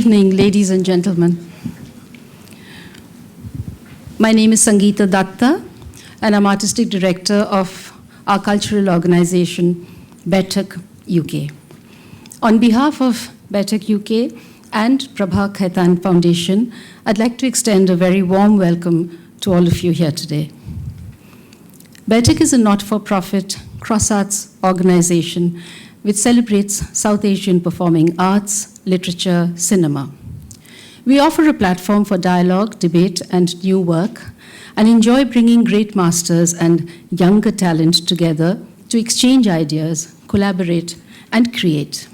evening, ladies and gentlemen. My name is Sangeeta Datta, and I'm Artistic Director of our cultural organization, Baithak UK. On behalf of Baithak UK and Prabha Khaitan Foundation, I'd like to extend a very warm welcome to all of you here today. Baithak is a not-for-profit cross-arts organization which celebrates South Asian performing arts, literature, cinema. We offer a platform for dialogue, debate, and new work, and enjoy bringing great masters and younger talent together to exchange ideas, collaborate, and create.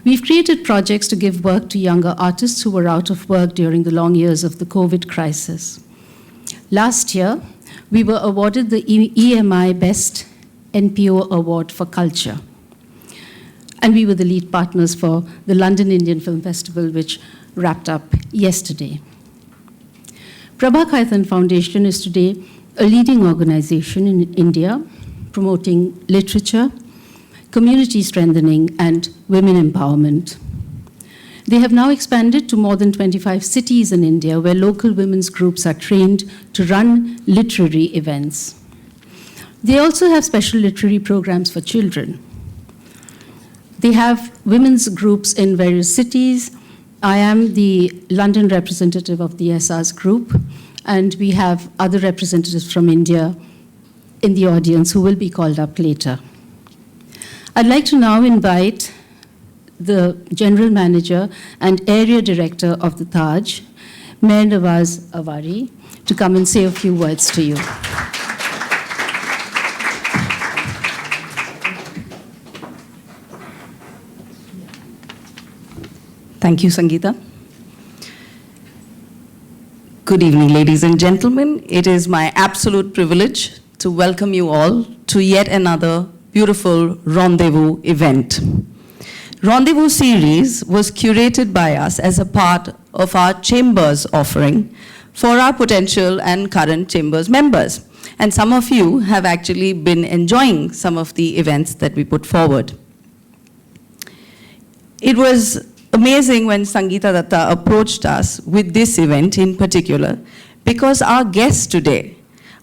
We've created projects to give work to younger artists who were out of work during the long years of the COVID crisis. Last year, we were awarded the EMI Best NPO Award for Culture. And we were the lead partners for the London Indian Film Festival, which wrapped up yesterday. Prabha Khaitan Foundation is today a leading organization in India, promoting literature, community strengthening, and women empowerment. They have now expanded to more than 25 cities in India where local women's groups are trained to run literary events. They also have special literary programs for children. They have women's groups in various cities. I am the London representative of the SR's group, and we have other representatives from India in the audience who will be called up later. I'd like to now invite the General Manager and Area Director of the Taj, Meher Nawaz Awari, to come and say a few words to you. Thank you, Sangeeta. Good evening, ladies and gentlemen. It is my absolute privilege to welcome you all to yet another beautiful rendezvous event. Rendezvous series was curated by us as a part of our Chambers offering for our potential and current Chambers members. And some of you have actually been enjoying some of the events that we put forward. It was amazing when Sangeeta Datta approached us with this event in particular, because our guests today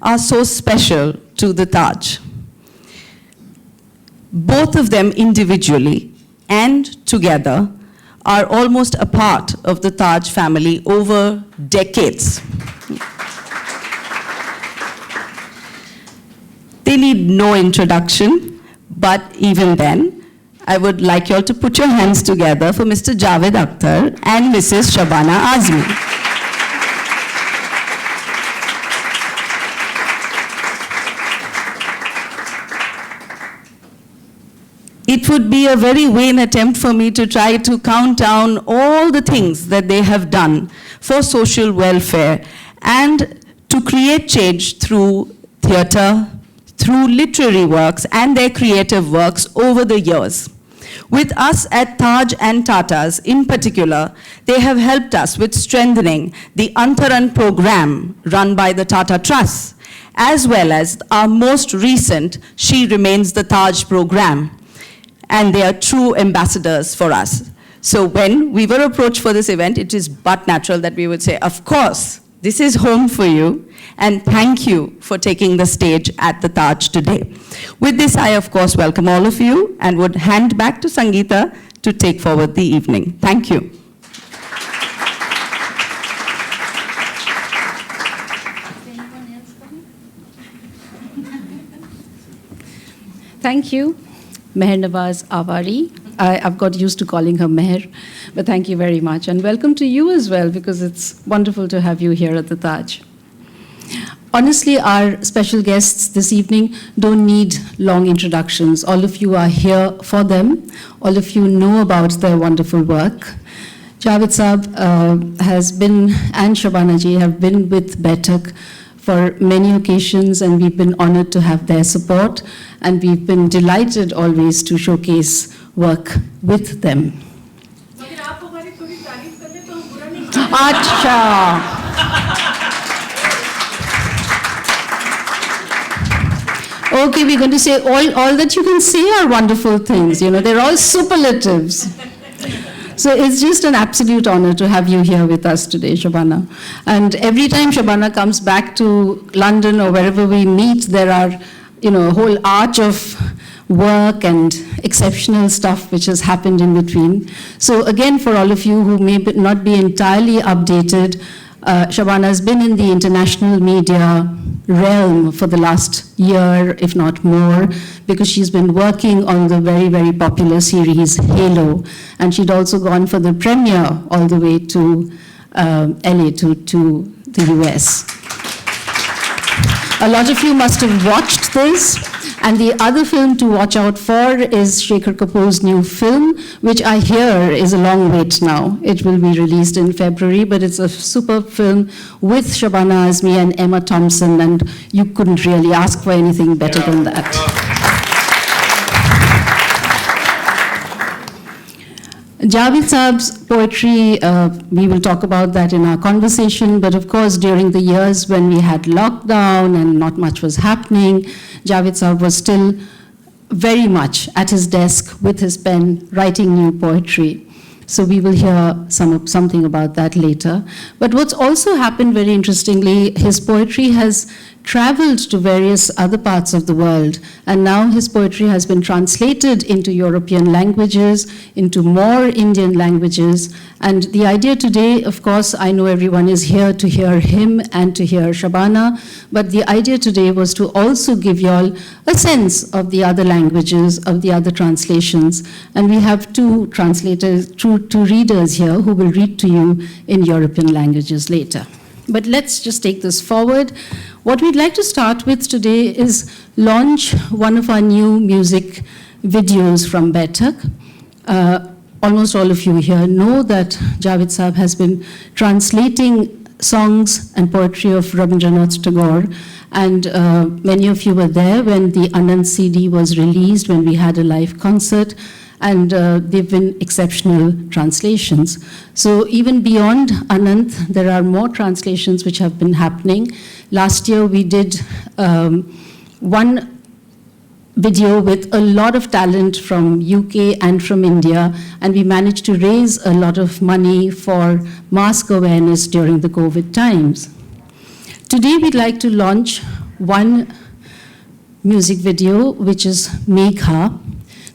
are so special to the Taj. Both of them individually and together are almost a part of the Taj family over decades. They need no introduction, but even then, I would like you all to put your hands together for Mr. Javed Akhtar and Mrs. Shabana Azmi. It would be a very vain attempt for me to try to count down all the things that they have done for social welfare and to create change through theatre, through literary works and their creative works over the years. With us at Taj and Tatas in particular, they have helped us with strengthening the Antaran program run by the Tata Trust, as well as our most recent She Remains the Taj program. And they are true ambassadors for us. So when we were approached for this event, it is but natural that we would say, of course, this is home for you, and thank you for taking the stage at the Taj today. With this, I of course welcome all of you and would hand back to Sangeeta to take forward the evening. Thank you. Thank you, Meher Nawaz Awari. I've got used to calling her Meher, but thank you very much. And welcome to you as well, because it's wonderful to have you here at the Taj. Honestly, our special guests this evening don't need long introductions. All of you are here for them. All of you know about their wonderful work. Javed Saab has been, and Shabana ji have been with Baithak for many occasions, and we've been honored to have their support, and we've been delighted always to showcase work with them. Acha. Okay, we're going to say all that you can say are wonderful things. You know, they're all superlatives. So it's just an absolute honor to have you here with us today, Shabana. And every time Shabana comes back to London or wherever we meet, there are, a whole arch of work and exceptional stuff which has happened in between. So again, for all of you who may not be entirely updated, Shabana has been in the international media realm for the last year, if not more, because she's been working on the very, very popular series Halo. And she'd also gone for the premiere all the way to LA, to the US. A lot of you must have watched this. And the other film to watch out for is Shekhar Kapoor's new film, which I hear is a long wait now. It will be released in February, but it's a superb film with Shabana Azmi and Emma Thompson, and you couldn't really ask for anything better than that. Javed Saab's poetry, we will talk about that in our conversation, but of course during the years when we had lockdown and not much was happening, Javed Saab was still very much at his desk with his pen writing new poetry. So we will hear something about that later. But what's also happened very interestingly, his poetry has traveled to various other parts of the world, and now his poetry has been translated into European languages, into more Indian languages. And the idea today, of course, I know everyone is here to hear him and to hear Shabana, but the idea today was to also give you all a sense of the other languages, of the other translations. And we have two translators, two readers here who will read to you in European languages later. But let's just take this forward. What we'd like to start with today is launch one of our new music videos from Baithak. Almost all of you here know that Javed Saab has been translating songs and poetry of Rabindranath Tagore, and many of you were there when the Anand CD was released, when we had a live concert, and they've been exceptional translations. So even beyond Anant, there are more translations which have been happening. Last year we did one video with a lot of talent from UK and from India, and we managed to raise a lot of money for mask awareness during the COVID times. Today we'd like to launch one music video, which is Megha.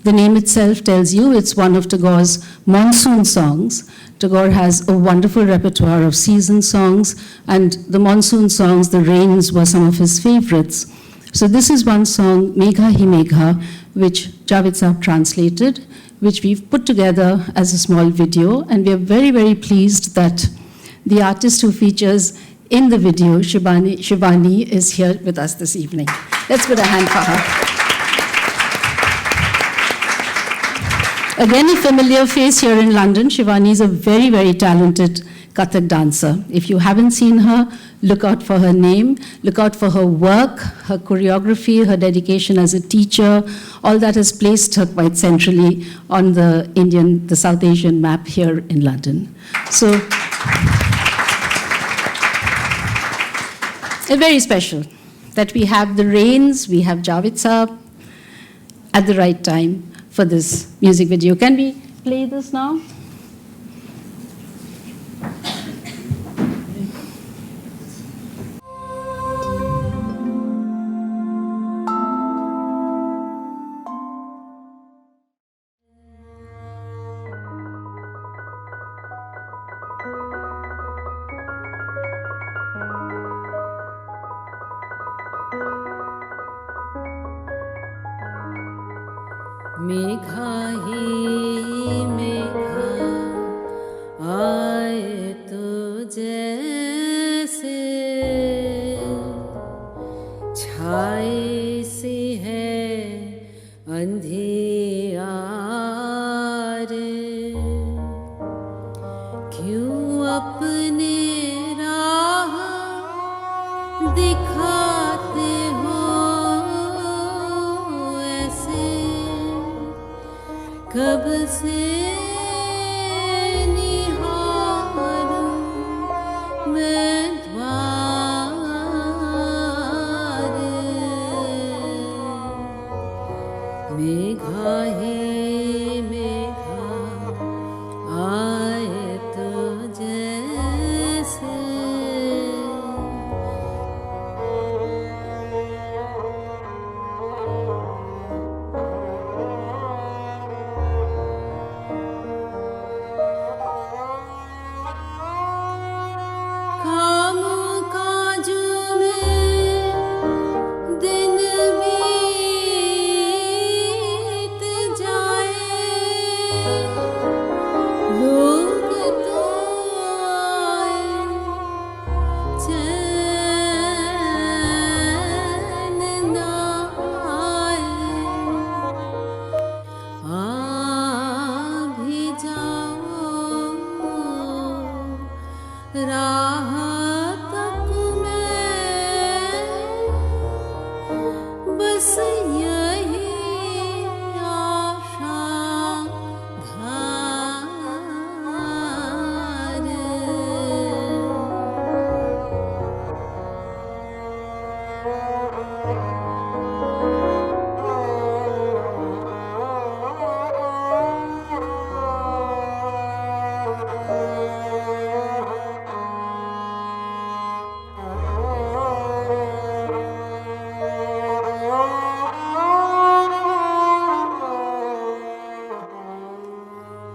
The name itself tells you it's one of Tagore's monsoon songs. Tagore has a wonderful repertoire of season songs, and the monsoon songs, the rains, were some of his favorites. So this is one song, Megha Hi Megha, which Javed Saab translated, which we've put together as a small video, and we are very, very pleased that the artist who features in the video, Shivani, is here with us this evening. Let's put a hand for her. Again, a familiar face here in London. Shivani is a very, very talented Kathak dancer. If you haven't seen her, look out for her name, look out for her work, her choreography, her dedication as a teacher. All that has placed her quite centrally on the South Asian map here in London. So, very special that we have the rains, we have Javed Saab at the right time for this music video. Can we play this now? Megha ही मेघा आए तो जैसे छाई सी है अंधियार, क्यों अपने राह दिखाते हो ऐसे, कब से निहारूं मैं द्वार, मेघा ही मेघा तक मैं बस यही आशा धार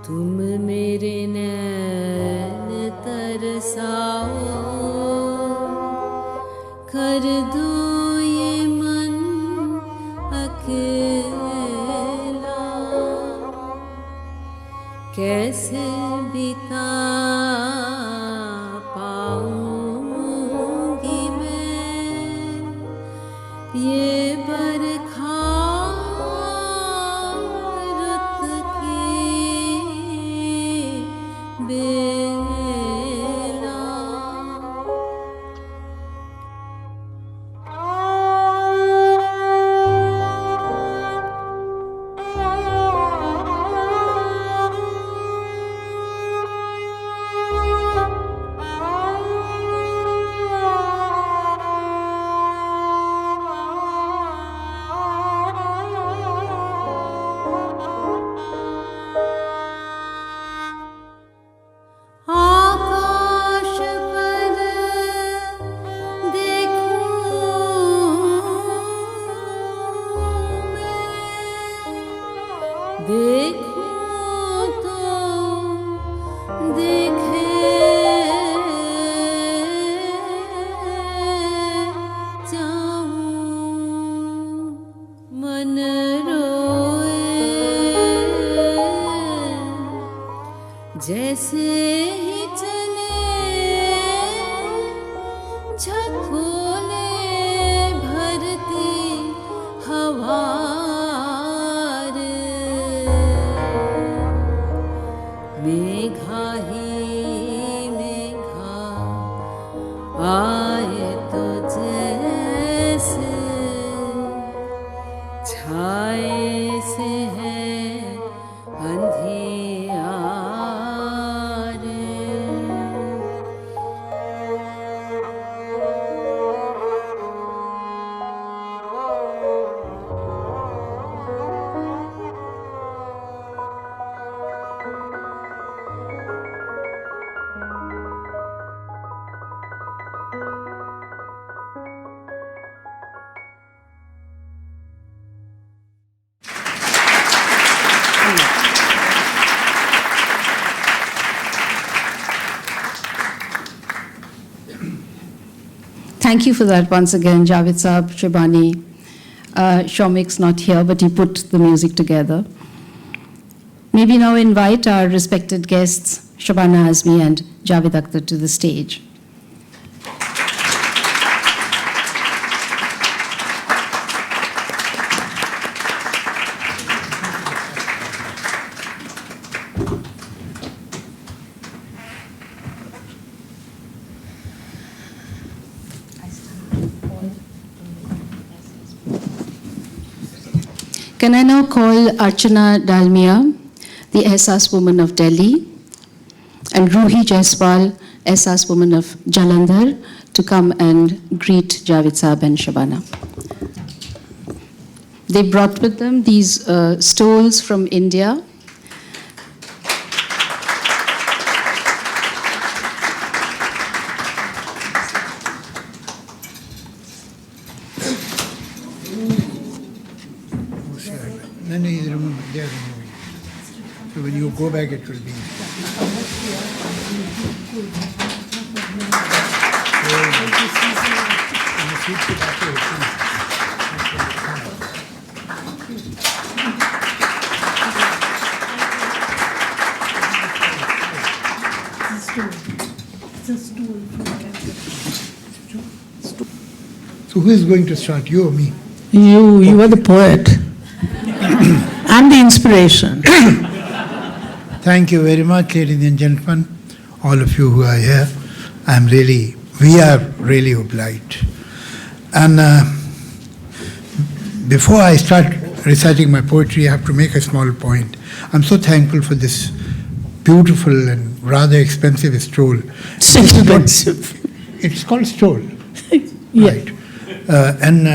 तुम मेरे नैन तरसाओ कर दो ये मन अकेला कैसे बिता पाऊंगी मैं ये बरखा रुत की बेला आकाश पर देखूं तो देखे जाऊं मन रोए जैसे ही चले झकोले भरती हवार मेघा ही मेघा आए तो जैसे छाए से है अंधियार Thank you for that once again, Javed Saab, Shabani. Shomik's not here, but he put the music together. May we now invite our respected guests, Shabana Azmi and Javed Akhtar, to the stage. Can I now call Archana Dalmia, the Ehsas woman of Delhi, and Ruhi Jaiswal, Ehsas woman of Jalandhar, to come and greet Javed Saab and Shabana. They brought with them these stoles from India. No, he's removing. They are removing. So when you go back, it will be. So who is going to start, you or me? You are the poet and the inspiration. Thank you very much, ladies and gentlemen, all of you who are here. we are really obliged. And before I start reciting my poetry, I have to make a small point. I'm so thankful for this beautiful and rather expensive stroll. Expensive. It's called stroll. Yeah. Right. And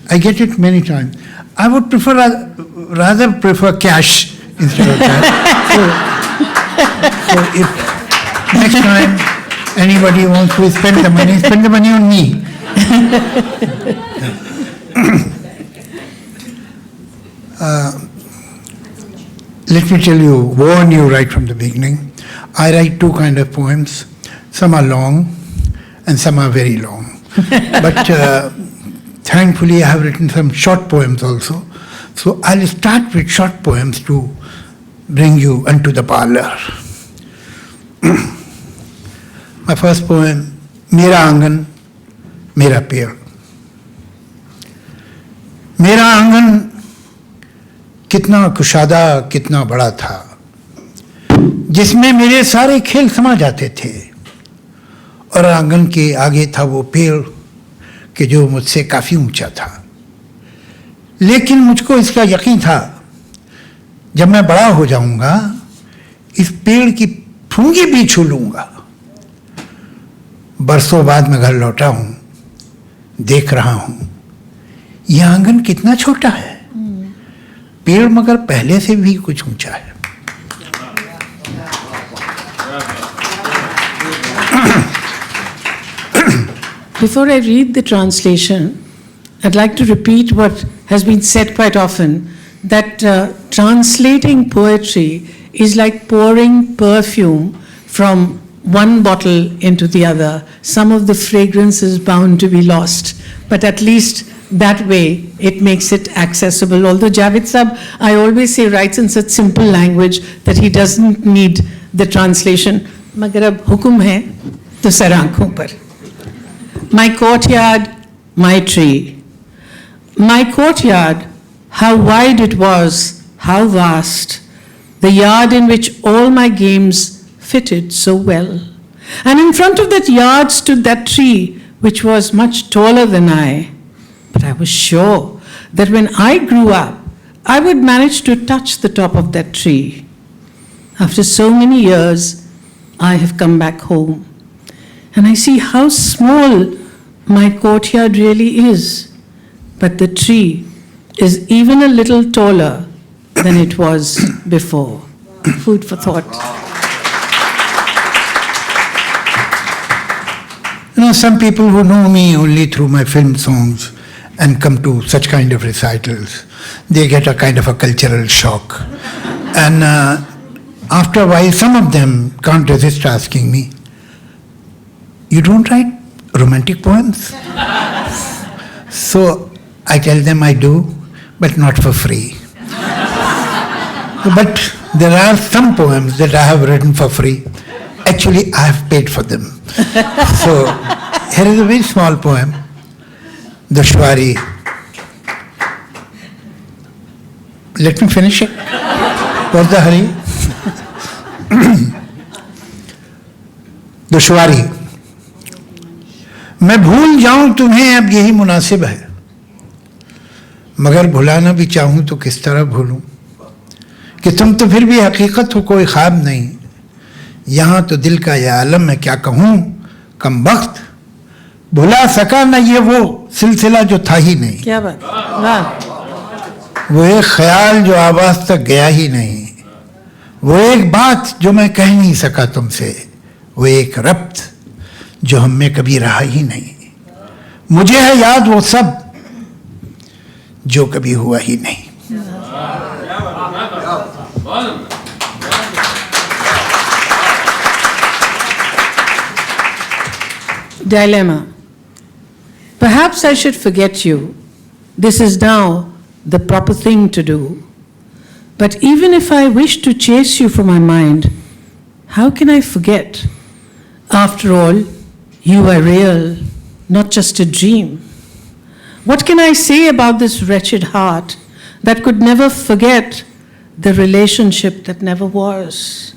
I get it many times. I would rather prefer cash instead of that. So if next time anybody wants to spend the money on me. Let me warn you right from the beginning. I write two kinds of poems. Some are long and some are very long. But thankfully I have written some short poems also. So I'll start with short poems to bring you into the parlor. My first poem, Mera Angan, Mera Peड़. मेरा आंगन कितना कुशादा कितना बड़ा था, जिसमें मेरे सारे खेल समा जाते थे, और आंगन के आगे था वो पेड़ कि जो मुझसे काफ़ी ऊंचा था। लेकिन मुझको इसका यकीन था जब मैं बड़ा हो जाऊंगा इस पेड़ की फूंगी भी छू लूंगा। बरसों बाद मैं घर लौटा हूं, देख रहा हूं यह आंगन कितना छोटा है, पेड़ मगर पहले से भी कुछ ऊंचा है। Before I read the translation, I'd like to repeat what has been said quite often, that translating poetry is like pouring perfume from one bottle into the other. Some of the fragrance is bound to be lost, but at least that way it makes it accessible. Although Javed Sahab, I always say, writes in such simple language that he doesn't need the translation. Magar ab hukum hai to sar aankhon par. My courtyard, my tree. My courtyard, how wide it was, how vast, the yard in which all my games fitted so well. And in front of that yard stood that tree, which was much taller than I. But I was sure that when I grew up, I would manage to touch the top of that tree. After so many years, I have come back home. And I see how small my courtyard really is. But the tree is even a little taller than it was before. Food for thought. You know, some people who know me only through my film songs and come to such kind of recitals, they get a kind of a cultural shock. And after a while, some of them can't resist asking me, "You don't write romantic poems?" So I tell them I do, but not for free. But there are some poems that I have written for free. Actually, I have paid for them. So here is a very small poem, Dushwari. Let me finish it. What's the hurry? दुश्वारी। मैं भूल जाऊं तुम्हें अब यही मुनासिब है, मगर भुलाना भी चाहूं तो किस तरह भूलूं, कि तुम तो फिर भी हकीकत हो, कोई ख्वाब नहीं। यहाँ तो दिल का यह आलम है, क्या कहूँ कम वक्त, भुला सका न ये वो सिलसिला जो था ही नहीं। क्या बात, वाह। वो एक ख्याल जो आवाज तक गया ही नहीं, वो एक बात जो मैं कह नहीं सका तुमसे, वो एक रब्त जो हम में कभी रहा ही नहीं। मुझे है याद वो सब जो कभी हुआ ही नहीं। Dilemma. Perhaps I should forget you. This is now the proper thing to do. But even if I wish to chase you from my mind, how can I forget? After all, you are real, not just a dream. What can I say about this wretched heart that could never forget the relationship that never was?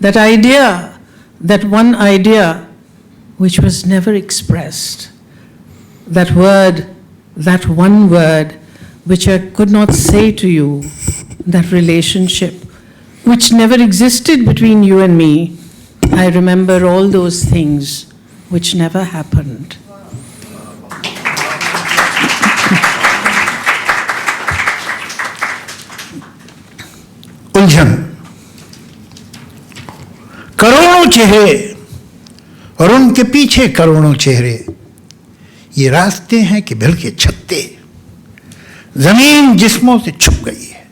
That idea, that one idea which was never expressed. That word, that one word, which I could not say to you, that relationship, which never existed between you and me. I remember all those things which never happened. उलझन, करोड़ों चेहरे और उनके पीछे करोड़ों चेहरे, ये रास्ते हैं कि बिल के छत्ते, जमीन जिस्मों से छुप गई है,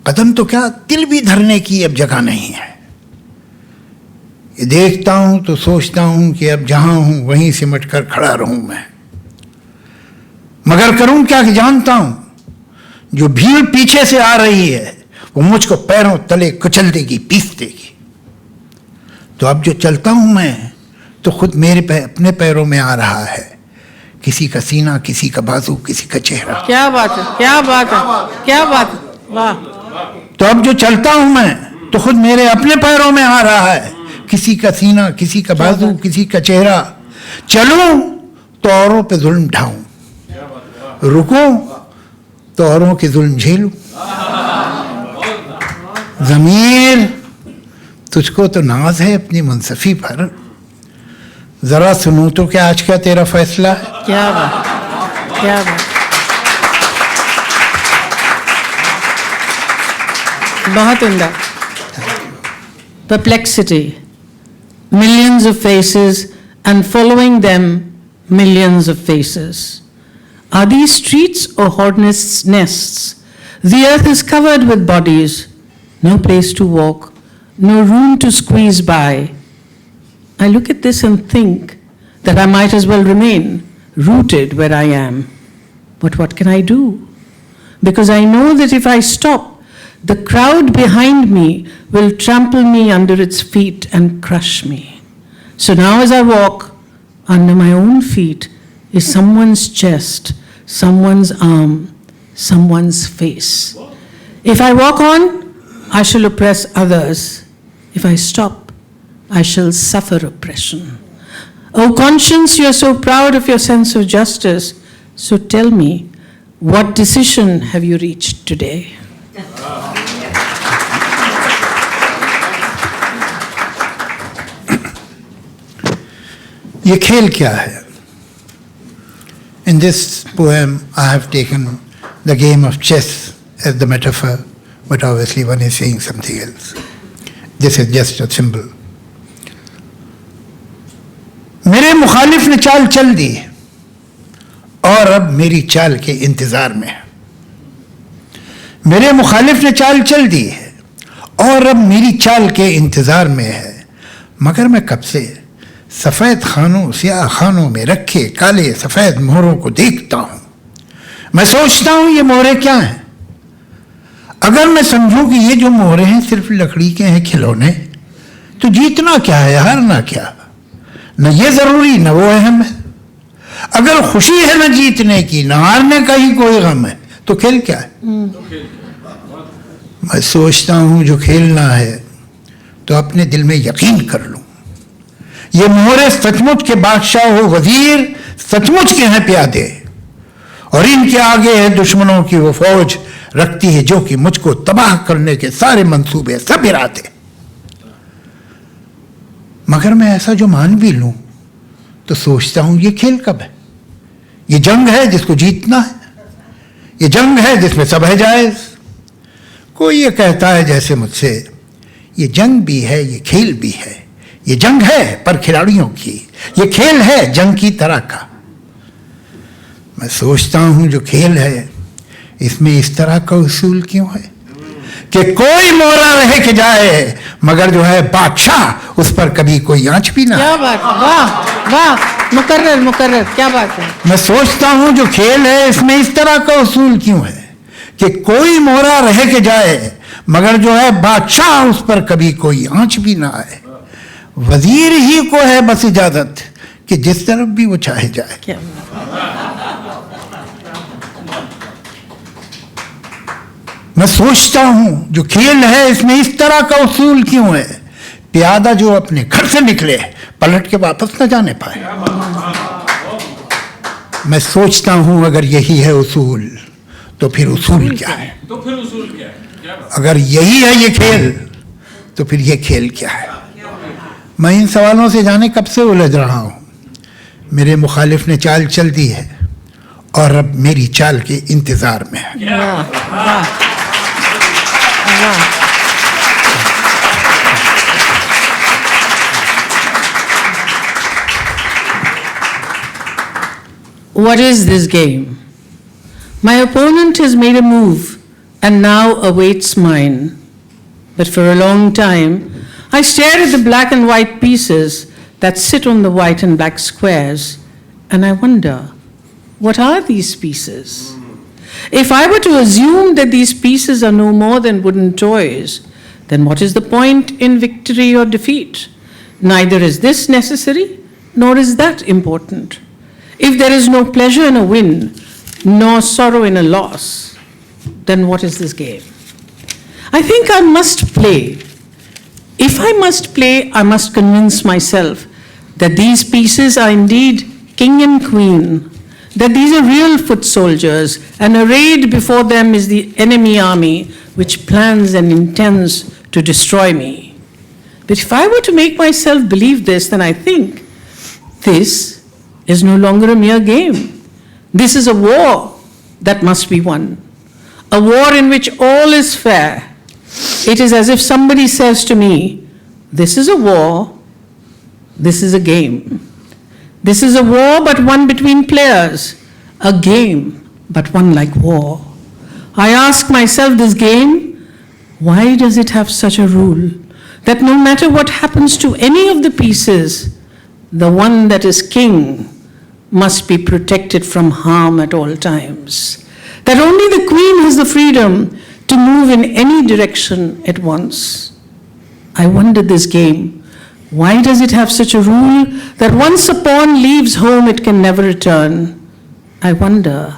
कदम तो क्या दिल भी धरने की अब जगह नहीं है। ये देखता हूं तो सोचता हूं कि अब जहां हूं वहीं सिमट कर खड़ा रहूं मैं, मगर करूं क्या कि जानता हूं जो भीड़ पीछे से आ रही है वो मुझको पैरों तले कुचल देगी, पीस देगी। तो अब जो चलता हूं मैं तो खुद मेरे अपने पैरों में आ रहा है, किसी का सीना, किसी का बाजू, किसी का चेहरा। क्या बात है, क्या बात है, क्या बात है, वाह। तो अब जो चलता हूं मैं तो खुद मेरे अपने पैरों में आ रहा है, किसी का सीना, किसी का बाजू, किसी का चेहरा। चलूं तो औरों पे जुल्म ढाऊं, रुकूं तो औरों के जुल्म झेलूं। ज़मीर, तुझको तो नाज है अपनी मुंसफी पर, जरा सुनूं तो क्या आज का तेरा फैसला है। क्या बात, क्या बात। बहुत उम्दा। Perplexity, millions of faces, and following them, millions of faces. Are these streets or hornets' nests? The earth is covered with bodies, no place to walk, no room to squeeze by. I look at this and think that I might as well remain rooted where I am. But what can I do? Because I know that if I stop, the crowd behind me will trample me under its feet and crush me. So now as I walk, under my own feet is someone's chest, someone's arm, someone's face. If I walk on, I shall oppress others. If I stop, I shall suffer oppression. Oh conscience, you are so proud of your sense of justice. So tell me, what decision have you reached today? ये खेल क्या है? In this poem, I have taken the game of chess as the metaphor, but obviously one is saying something else. This is just a symbol. मेरे मुखालिफ ने चाल चल दी और अब मेरी चाल के इंतजार में है। मेरे मुखालिफ ने चाल चल दी है और अब मेरी चाल के इंतजार में है, मगर मैं कब से सफ़ेद खानों, स्याह खानों में रखे काले सफ़ेद मोहरों को देखता हूँ। मैं सोचता हूँ ये मोहरे क्या हैं? अगर मैं समझूं कि ये जो मोहरे हैं सिर्फ लकड़ी के हैं खिलौने, तो जीतना क्या है, हारना क्या? न ये ज़रूरी न वो अहम है। अगर खुशी है न जीतने की, न हारने का ही कोई गम है, तो खेल क्या है? मैं सोचता हूँ जो खेलना है तो अपने दिल में यकीन कर लूँ। ये मोहरे सचमुच के बादशाह हो वजीर, सचमुच के हैं प्यादे, और इनके आगे है दुश्मनों की वो फौज, रखती है जो कि मुझको तबाह करने के सारे मंसूबे, सब इरादे। मगर मैं ऐसा जो मान भी लूं तो सोचता हूं ये खेल कब है? ये जंग है जिसको जीतना है, ये जंग है जिसमें सब है जायज। कोई ये कहता है जैसे मुझसे, ये जंग भी है ये खेल भी है, ये जंग है पर खिलाड़ियों की, ये खेल है जंग की तरह का। मैं सोचता हूं जो खेल है इसमें इस तरह का उसूल क्यों है कि कोई मोहरा रह के जाए, मगर जो है बादशाह उस पर कभी कोई आंच भी ना। क्या बात, वाह वाह, मुकर्रर मुकर्रर, क्या बात है। मैं सोचता हूं जो खेल है इसमें इस तरह का उसूल क्यों है कि कोई मोहरा रह के जाए, मगर जो है बादशाह उस पर कभी कोई आंच भी ना आए। वजीर ही को है बस इजाजत कि जिस तरफ भी वो चाहे जाए। क्या मैं सोचता हूं जो खेल है इसमें इस तरह का उसूल क्यों है, प्यादा जो अपने घर से निकले पलट के वापस न जाने पाए। मैं सोचता हूं अगर यही है उसूल तो फिर उसूल क्या है? अगर यही है ये खेल तो फिर ये खेल क्या है? मैं इन सवालों से जाने कब से उलझ रहा हूं। मेरे मुखालिफ ने चाल चल दी है और अब मेरी चाल के इंतजार में है। What is this game? My opponent has made a move and now awaits mine. But for a long time, I stare at the black and white pieces that sit on the white and black squares, and I wonder, what are these pieces? If I were to assume that these pieces are no more than wooden toys, then what is the point in victory or defeat? Neither is this necessary, nor is that important. If there is no pleasure in a win, nor sorrow in a loss, then what is this game? I think I must play. If I must play, I must convince myself that these pieces are indeed king and queen, that these are real foot soldiers, and arrayed before them is the enemy army which plans and intends to destroy me. But if I were to make myself believe this, then I think this is no longer a mere game. This is a war that must be won, a war in which all is fair. It is as if somebody says to me, this is a war, this is a game. This is a war but one between players, a game but one like war. I ask myself, this game, why does it have such a rule that no matter what happens to any of the pieces, the one that is king must be protected from harm at all times? That only the queen has the freedom to move in any direction at once. I wonder, this game, why does it have such a rule that once a pawn leaves home, it can never return? I wonder,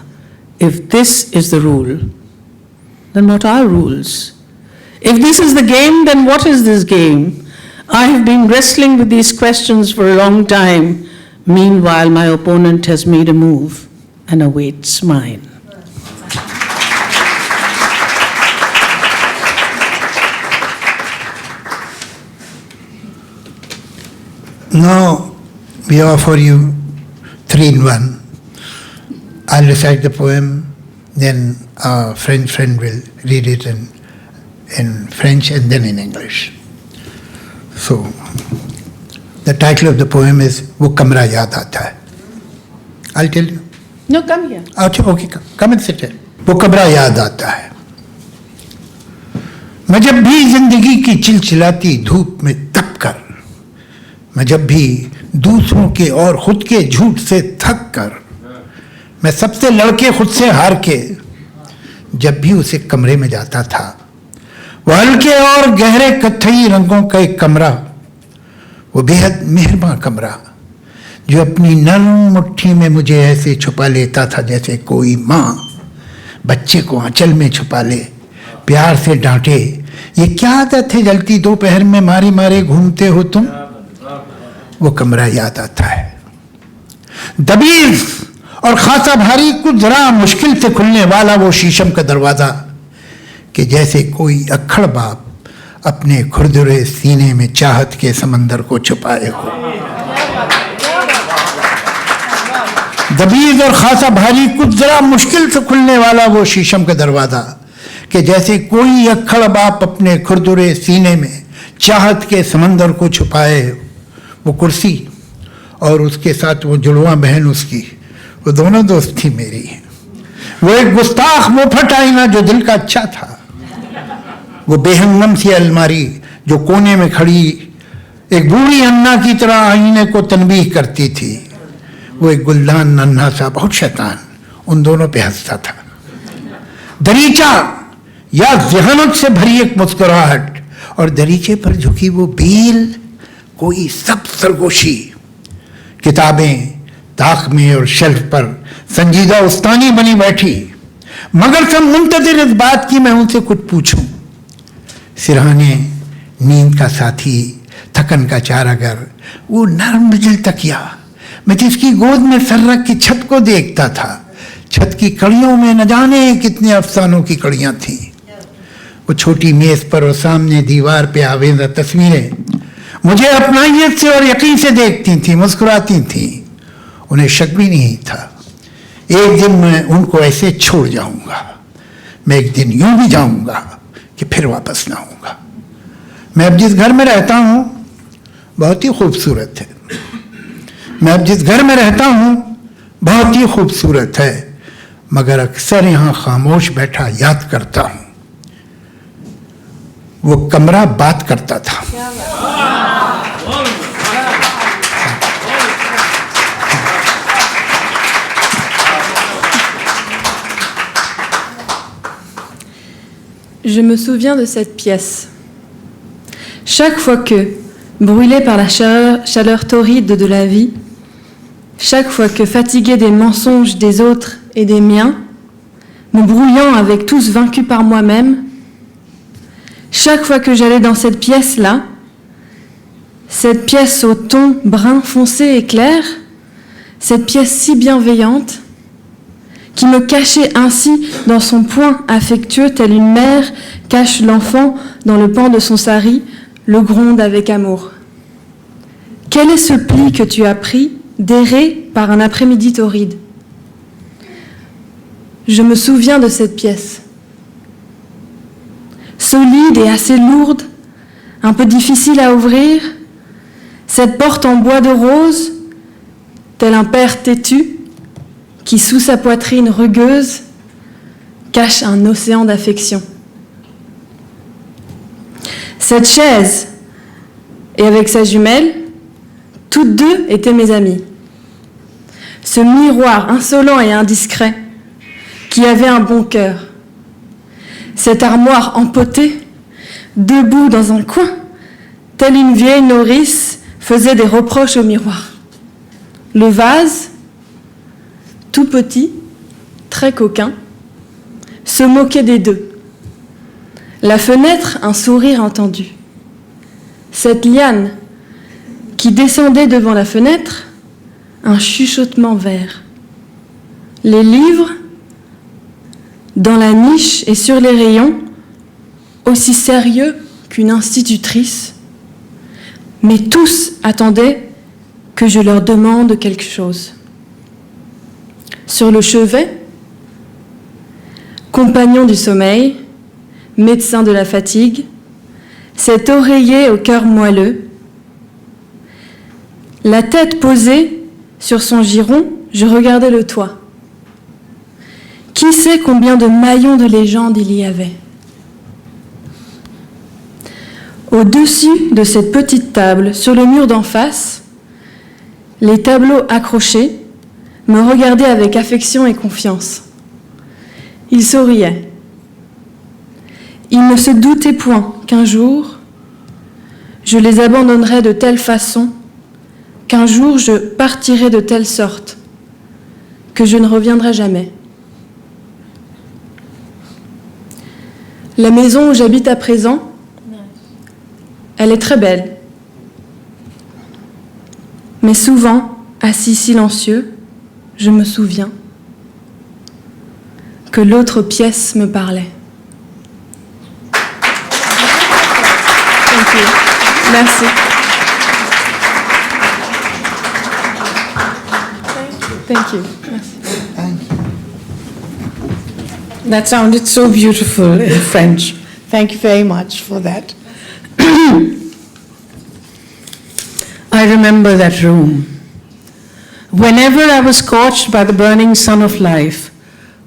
if this is the rule, then what are rules? If this is the game, then what is this game? I have been wrestling with these questions for a long time. Meanwhile, my opponent has made a move and awaits mine. Now we offer you 3 in 1. I'll recite the poem, then our French friend will read it in French and then in English. So, the title of the poem is "वो कमरा याद आता है." I'll tell you. No, come here. अच्छा, okay, come and sit here. वो कमरा याद आता है। मैं जब भी जिंदगी की चिलचिलाती धूप में तप कर, मैं जब भी दूसरों के और खुद के झूठ से थक कर, मैं सबसे लड़के खुद से हार के, जब भी उसे कमरे में जाता था, वो हल्के और गहरे कत्थई रंगों का एक कमरा, वो बेहद मेहरबान कमरा, जो अपनी नरम मुट्ठी में मुझे ऐसे छुपा लेता था जैसे कोई माँ बच्चे को आंचल में छुपा ले, प्यार से डांटे, ये क्या आदत है जलती दोपहर में मारे मारे घूमते हो तुम? वो कमरा याद आता है। दबीज और खासा भारी, कुछ जरा मुश्किल से खुलने वाला वो शीशम का दरवाजा, कि जैसे कोई अक्खड़ बाप अपने खुरदुरे सीने में चाहत के समंदर को छुपाए हो। दबीज और खासा भारी, कुछ जरा मुश्किल से खुलने वाला वो शीशम का दरवाजा, कि जैसे कोई अक्खड़ बाप अपने खुरदुरे सीने में चाहत के समंदर को छुपाए हो। वो कुर्सी और उसके साथ वो जुड़वा बहन उसकी, वो दोनों दोस्त थी मेरी। वो एक गुस्ताख मुफट आईना जो दिल का अच्छा था, वो बेहंगम सी अलमारी जो कोने में खड़ी एक बूढ़ी अन्ना की तरह आईने को तनबीह करती थी, वो एक गुलदान नन्हा सा बहुत शैतान उन दोनों पे हंसता था। दरीचा या जहनत से भरी एक मुस्कुराहट, और दरीचे पर झुकी वो बील कोई सब सरगोशी, किताबें ताक में और शेल्फ पर संजीदा उस्तानी बनी बैठी, मगर सब मुंतजिर इस बात की मैं उनसे कुछ पूछूं। सिरहाने नींद का साथी, थकन का चारागर, वो नरम दिल तकिया, मैं जिसकी गोद में सर रख के छत को देखता था, छत की कड़ियों में न जाने कितने अफसानों की कड़ियां थीं। वो छोटी मेज पर और सामने दीवार पे आवेज़ा तस्वीरें मुझे अपनाइयत से और यकीन से देखती थीं, मुस्कुराती थीं। उन्हें शक भी नहीं था एक दिन मैं उनको ऐसे छोड़ जाऊंगा, मैं एक दिन यूं भी जाऊंगा कि फिर वापस ना आऊंगा। मैं अब जिस घर में रहता हूं बहुत ही खूबसूरत है, मैं अब जिस घर में रहता हूं बहुत ही खूबसूरत है, मगर अक्सर यहां खामोश बैठा याद करता हूं वो कमरा बात करता था। Je me souviens de cette pièce. Chaque fois que, brûlé par la chaleur torride de la vie, chaque fois que, fatigué des mensonges des autres et des miens, me brouillant avec tous vaincus par moi-même, chaque fois que j'allais dans cette pièce-là, cette pièce au ton brun foncé et clair, cette pièce si bienveillante, qui me cachait ainsi dans son poing affectueux, telle une mère cache l'enfant dans le pan de son sari, le gronde avec amour. Quel est ce pli que tu as pris d'errer par un après-midi torride? Je me souviens de cette pièce. Solide et assez lourde, un peu difficile à ouvrir, cette porte en bois de rose, tel un père têtu, qui sous sa poitrine rugueuse cache un océan d'affection. Cette chaise, et avec sa jumelle, toutes deux étaient mes amies. Ce miroir insolent et indiscret, qui avait un bon cœur. Cette armoire empotée, debout dans un coin, telle une vieille nourrice, faisait des reproches au miroir. Le vase, tout petit, très coquin, se moquait des deux. La fenêtre, un sourire entendu. Cette liane qui descendait devant la fenêtre, un chuchotement vert. Les livres, dans la niche et sur les rayons, aussi sérieux qu'une institutrice, mais tous attendaient que je leur demande quelque chose. Sur le chevet, compagnon du sommeil, médecin de la fatigue, cet oreiller au cœur moelleux, la tête posée sur son giron, je regardais le toit. Qui sait combien de maillons de légende il y avait? Au-dessus de cette petite table, sur le mur d'en face, les tableaux accrochés me regardaient avec affection et confiance. Ils souriaient. Ils ne se doutaient point qu'un jour, je les abandonnerais de telle façon, qu'un jour je partirais de telle sorte, que je ne reviendrai jamais. La maison où j'habite à présent, elle est très belle. Mais souvent, assis silencieux, je me souviens que l'autre pièce me parlait. Thank you. Merci. Thank you. Merci. That sounded so beautiful in French. Thank you very much for that. I remember that room. Whenever I was scorched by the burning sun of life,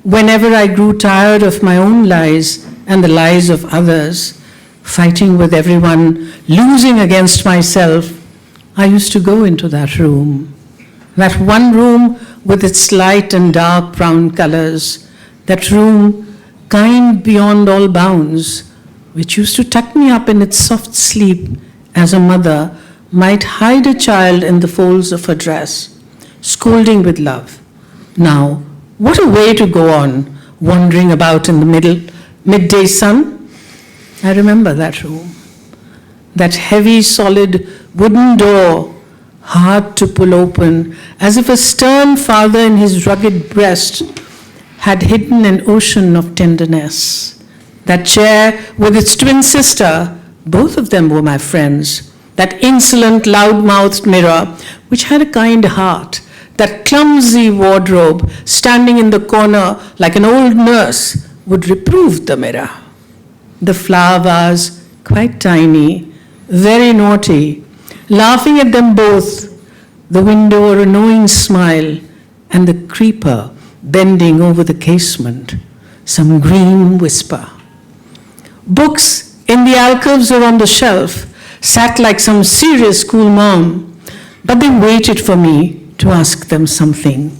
whenever I grew tired of my own lies and the lies of others, fighting with everyone, losing against myself, I used to go into that room. That one room with its light and dark brown colors, that room kind beyond all bounds, which used to tuck me up in its soft sleep as a mother might hide a child in the folds of her dress, scolding with love. Now, what a way to go on, wandering about in the midday sun. I remember that room, that heavy, solid wooden door hard to pull open, as if a stern father in his rugged breast had hidden an ocean of tenderness. That chair with its twin sister, both of them were my friends. That insolent, loud-mouthed mirror, which had a kind heart. That clumsy wardrobe, standing in the corner like an old nurse, would reprove the mirror. The flower vase, quite tiny, very naughty, laughing at them both, the window a knowing smile, and the creeper bending over the casement, some green whisper. Books in the alcoves or on the shelf sat like some serious school mom, but they waited for me to ask them something.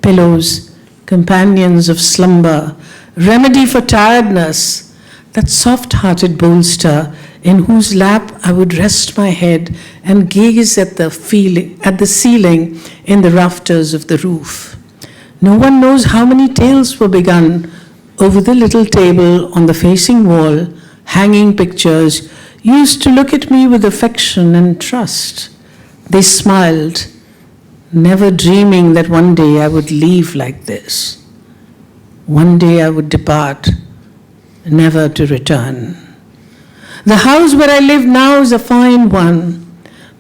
Pillows, companions of slumber, remedy for tiredness, that soft-hearted bolster in whose lap I would rest my head and gaze at the ceiling in the rafters of the roof. No one knows how many tales were begun over the little table on the facing wall, hanging pictures used to look at me with affection and trust. They smiled, never dreaming that one day I would leave like this. One day I would depart, never to return. The house where I live now is a fine one,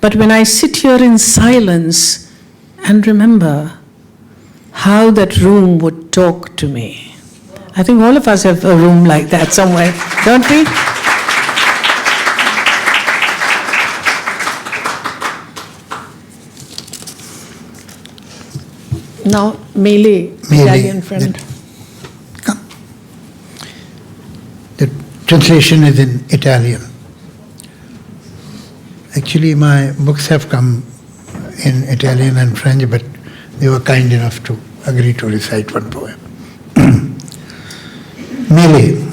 but when I sit here in silence and remember how that room would talk to me. I think all of us have a room like that somewhere, don't we? Now, Mele, Italian friend. The translation is in Italian. Actually, my books have come in Italian and French, but they were kind enough to agree to recite one poem. Mele.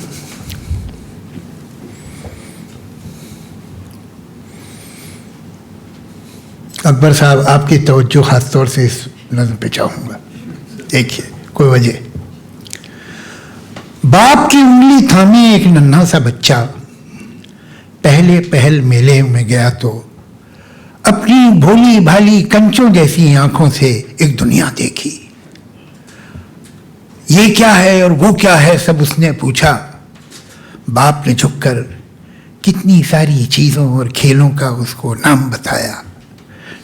Akbar साहब, आपकी तवज्जो खास तौर से इस नज़म पे चाहूँगा। देखिए, कोई वजह। बाप की उंगली थामे एक नन्हा सा बच्चा पहले पहल मेले में गया तो अपनी भोली भाली कंचों जैसी आंखों से एक दुनिया देखी। ये क्या है और वो क्या है सब उसने पूछा। बाप ने झुककर कितनी सारी चीजों और खेलों का उसको नाम बताया।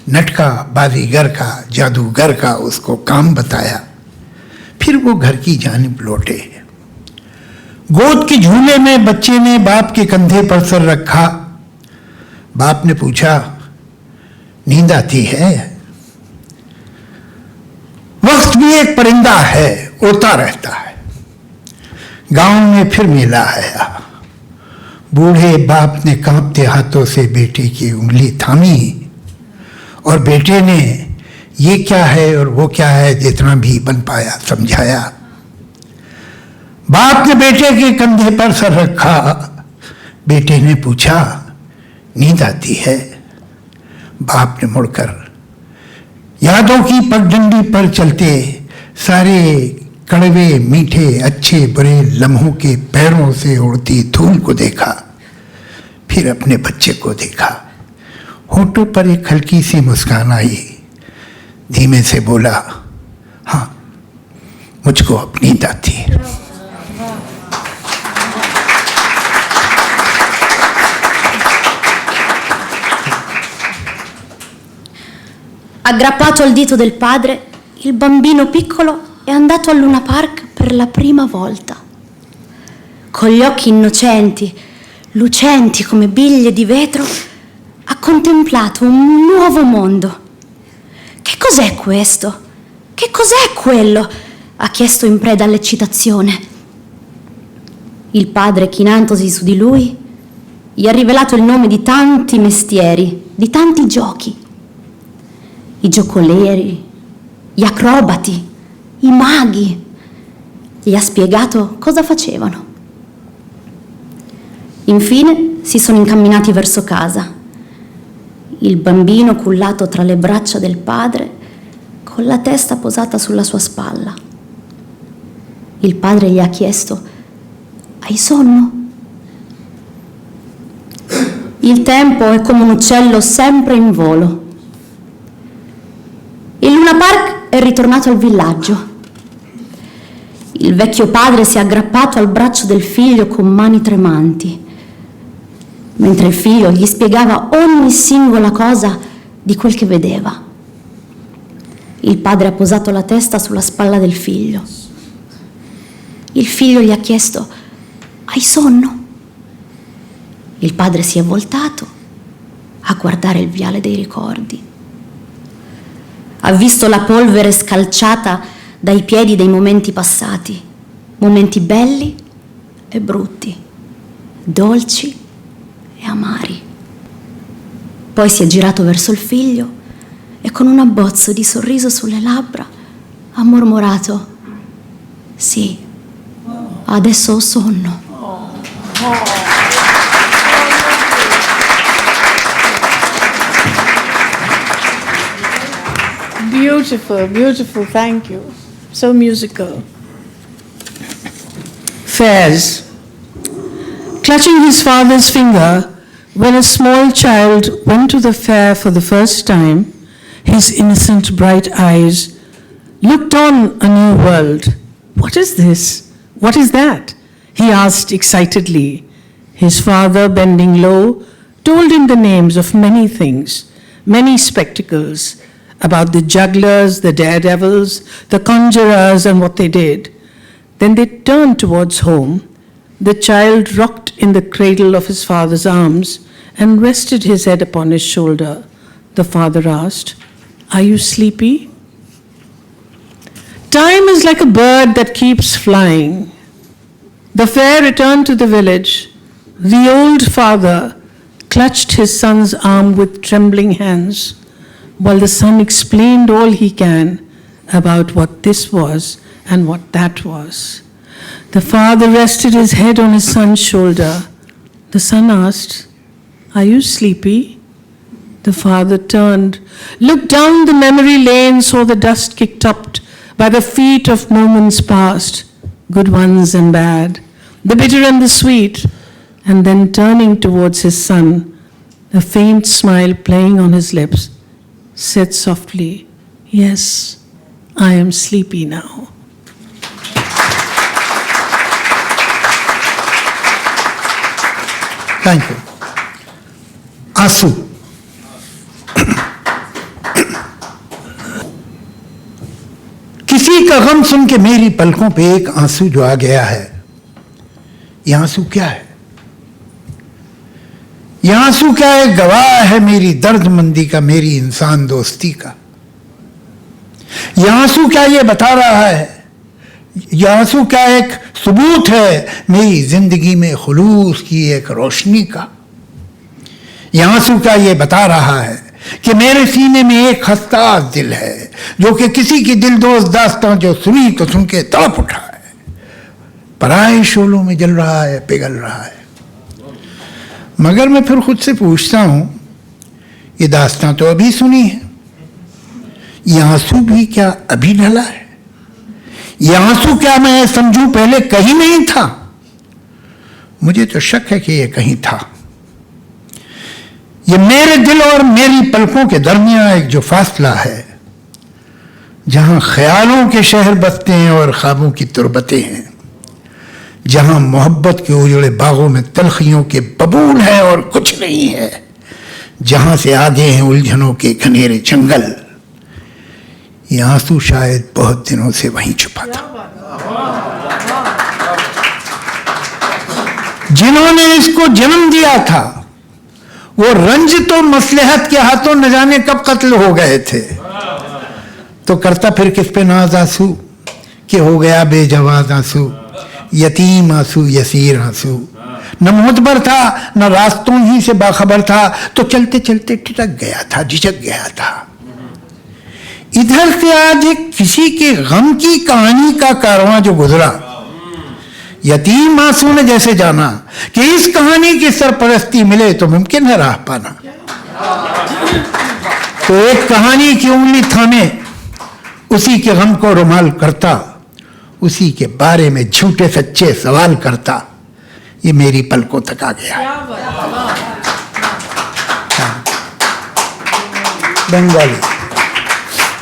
नटका, बाजीगर का, जादूगर का उसको काम बताया। फिर वो घर की जानिब लौटे। गोद के झूले में बच्चे ने बाप के कंधे पर सर रखा। बाप ने पूछा, नींद आती है? वक्त भी एक परिंदा है, उड़ता रहता है। गांव में फिर मेला आया। बूढ़े बाप ने कांपते हाथों से बेटे की उंगली थामी और बेटे ने ये क्या है और वो क्या है जितना भी बन पाया समझाया। बाप ने बेटे के कंधे पर सर रखा। बेटे ने पूछा, नींद आती है? बाप ने मुड़कर यादों की पगडंडी पर चलते सारे कड़वे मीठे अच्छे बुरे लम्हों के पैरों से उड़ती धूल को देखा। फिर अपने बच्चे को देखा। होठों पर एक हल्की सी मुस्कान आई। धीमे से बोला, हाँ, मुझको अब नींद आती है। Aggrappato al dito del padre, il bambino piccolo è andato al Luna Park per la prima volta. Con gli occhi innocenti, lucenti come biglie di vetro, ha contemplato un nuovo mondo. Che cos'è questo? Che cos'è quello? Ha chiesto in preda all'eccitazione. Il padre, chinandosi su di lui, gli ha rivelato il nome di tanti mestieri, di tanti giochi. I giocoleri, gli acrobati, i maghi. Gli ha spiegato cosa facevano. Infine si sono incamminati verso casa. Il bambino cullato tra le braccia del padre, con la testa posata sulla sua spalla. Il padre gli ha chiesto: hai sonno? Il tempo è come un uccello sempre in volo. è ritornato al villaggio. Il vecchio padre si è aggrappato al braccio del figlio con mani tremanti, mentre il figlio gli spiegava ogni singola cosa di quel che vedeva. Il padre ha posato la testa sulla spalla del figlio. Il figlio gli ha chiesto: hai sonno? Il padre si è voltato a guardare il viale dei ricordi. Ha visto la polvere scalciata dai piedi dei momenti passati, momenti belli e brutti, dolci e amari. Poi si è girato verso il figlio e con un abbozzo di sorriso sulle labbra ha mormorato: sì, adesso ho sonno. Beautiful, beautiful, thank you. So musical. Fairs. Clutching his father's finger, when a small child went to the fair for the first time, his innocent bright eyes looked on a new world. What is this? What is that? He asked excitedly. His father, bending low, told him the names of many things, many spectacles, about the jugglers, the daredevils, the conjurers, and what they did. Then they turned towards home. The child rocked in the cradle of his father's arms and rested his head upon his shoulder. The father asked, "Are you sleepy?" Time is like a bird that keeps flying. The fair returned to the village. The old father clutched his son's arm with trembling hands, while the son explained all he can about what this was and what that was. The father rested his head on his son's shoulder. The son asked, "Are you sleepy?" The father turned, looked down the memory lane, saw the dust kicked up by the feet of moments past, good ones and bad, the bitter and the sweet, and then turning towards his son, a faint smile playing on his lips, said softly, "Yes, I am sleepy now." Thank you. आंसू। किसी का गम सुन के मेरी पलकों पे एक आंसू जो आ गया है, ये आंसू क्या है? ये आंसू क्या है? गवाह है मेरी दर्दमंदी का, मेरी इंसान दोस्ती का। ये आंसू क्या ये बता रहा है? ये आंसू क्या एक सबूत है मेरी जिंदगी में खुलूस की एक रोशनी का? ये आंसू क्या ये बता रहा है कि मेरे सीने में एक हसास दिल है, जो कि किसी की दिलदोज दास्तां जो सुनी तो सुन के तड़प उठा है, पराए शोलों में जल रहा है, पिघल रहा है। मगर मैं फिर खुद से पूछता हूं, ये दास्तां तो अभी सुनी है, ये आंसू भी क्या अभी ढला है? ये आंसू क्या मैं समझूं पहले कहीं नहीं था? मुझे तो शक है कि ये कहीं था। ये मेरे दिल और मेरी पलकों के दरमियान एक जो फासला है, जहां ख्यालों के शहर बसते हैं और ख्वाबों की तुरबतें हैं, जहां मोहब्बत के उजड़े बागों में तलखियों के बबूल है और कुछ नहीं है, जहां से आगे हैं उलझनों के घनेरे जंगल, ये आंसू शायद बहुत दिनों से वहीं छुपा था। जिन्होंने इसको जन्म दिया था, वो रंज तो मसलहत के हाथों न जाने कब कत्ल हो गए थे, तो करता फिर किस पे नाज आंसू कि हो गया बेजवाज आंसू, यतीम आंसू, यसीर आंसू। न मोतबर था, न रास्तों ही से बाखबर था, तो चलते चलते टिटक गया था, झिझक गया था। इधर से आज एक किसी के गम की कहानी का कारवां जो गुजरा, यतीम आंसू ने जैसे जाना कि इस कहानी की सरपरस्ती मिले तो मुमकिन है राह पाना, तो एक कहानी की उंगली थामे उसी के गम को रुमाल करता, उसी के बारे में झूठे सच्चे सवाल करता, ये मेरी पलकों तक आ गया। Bengali.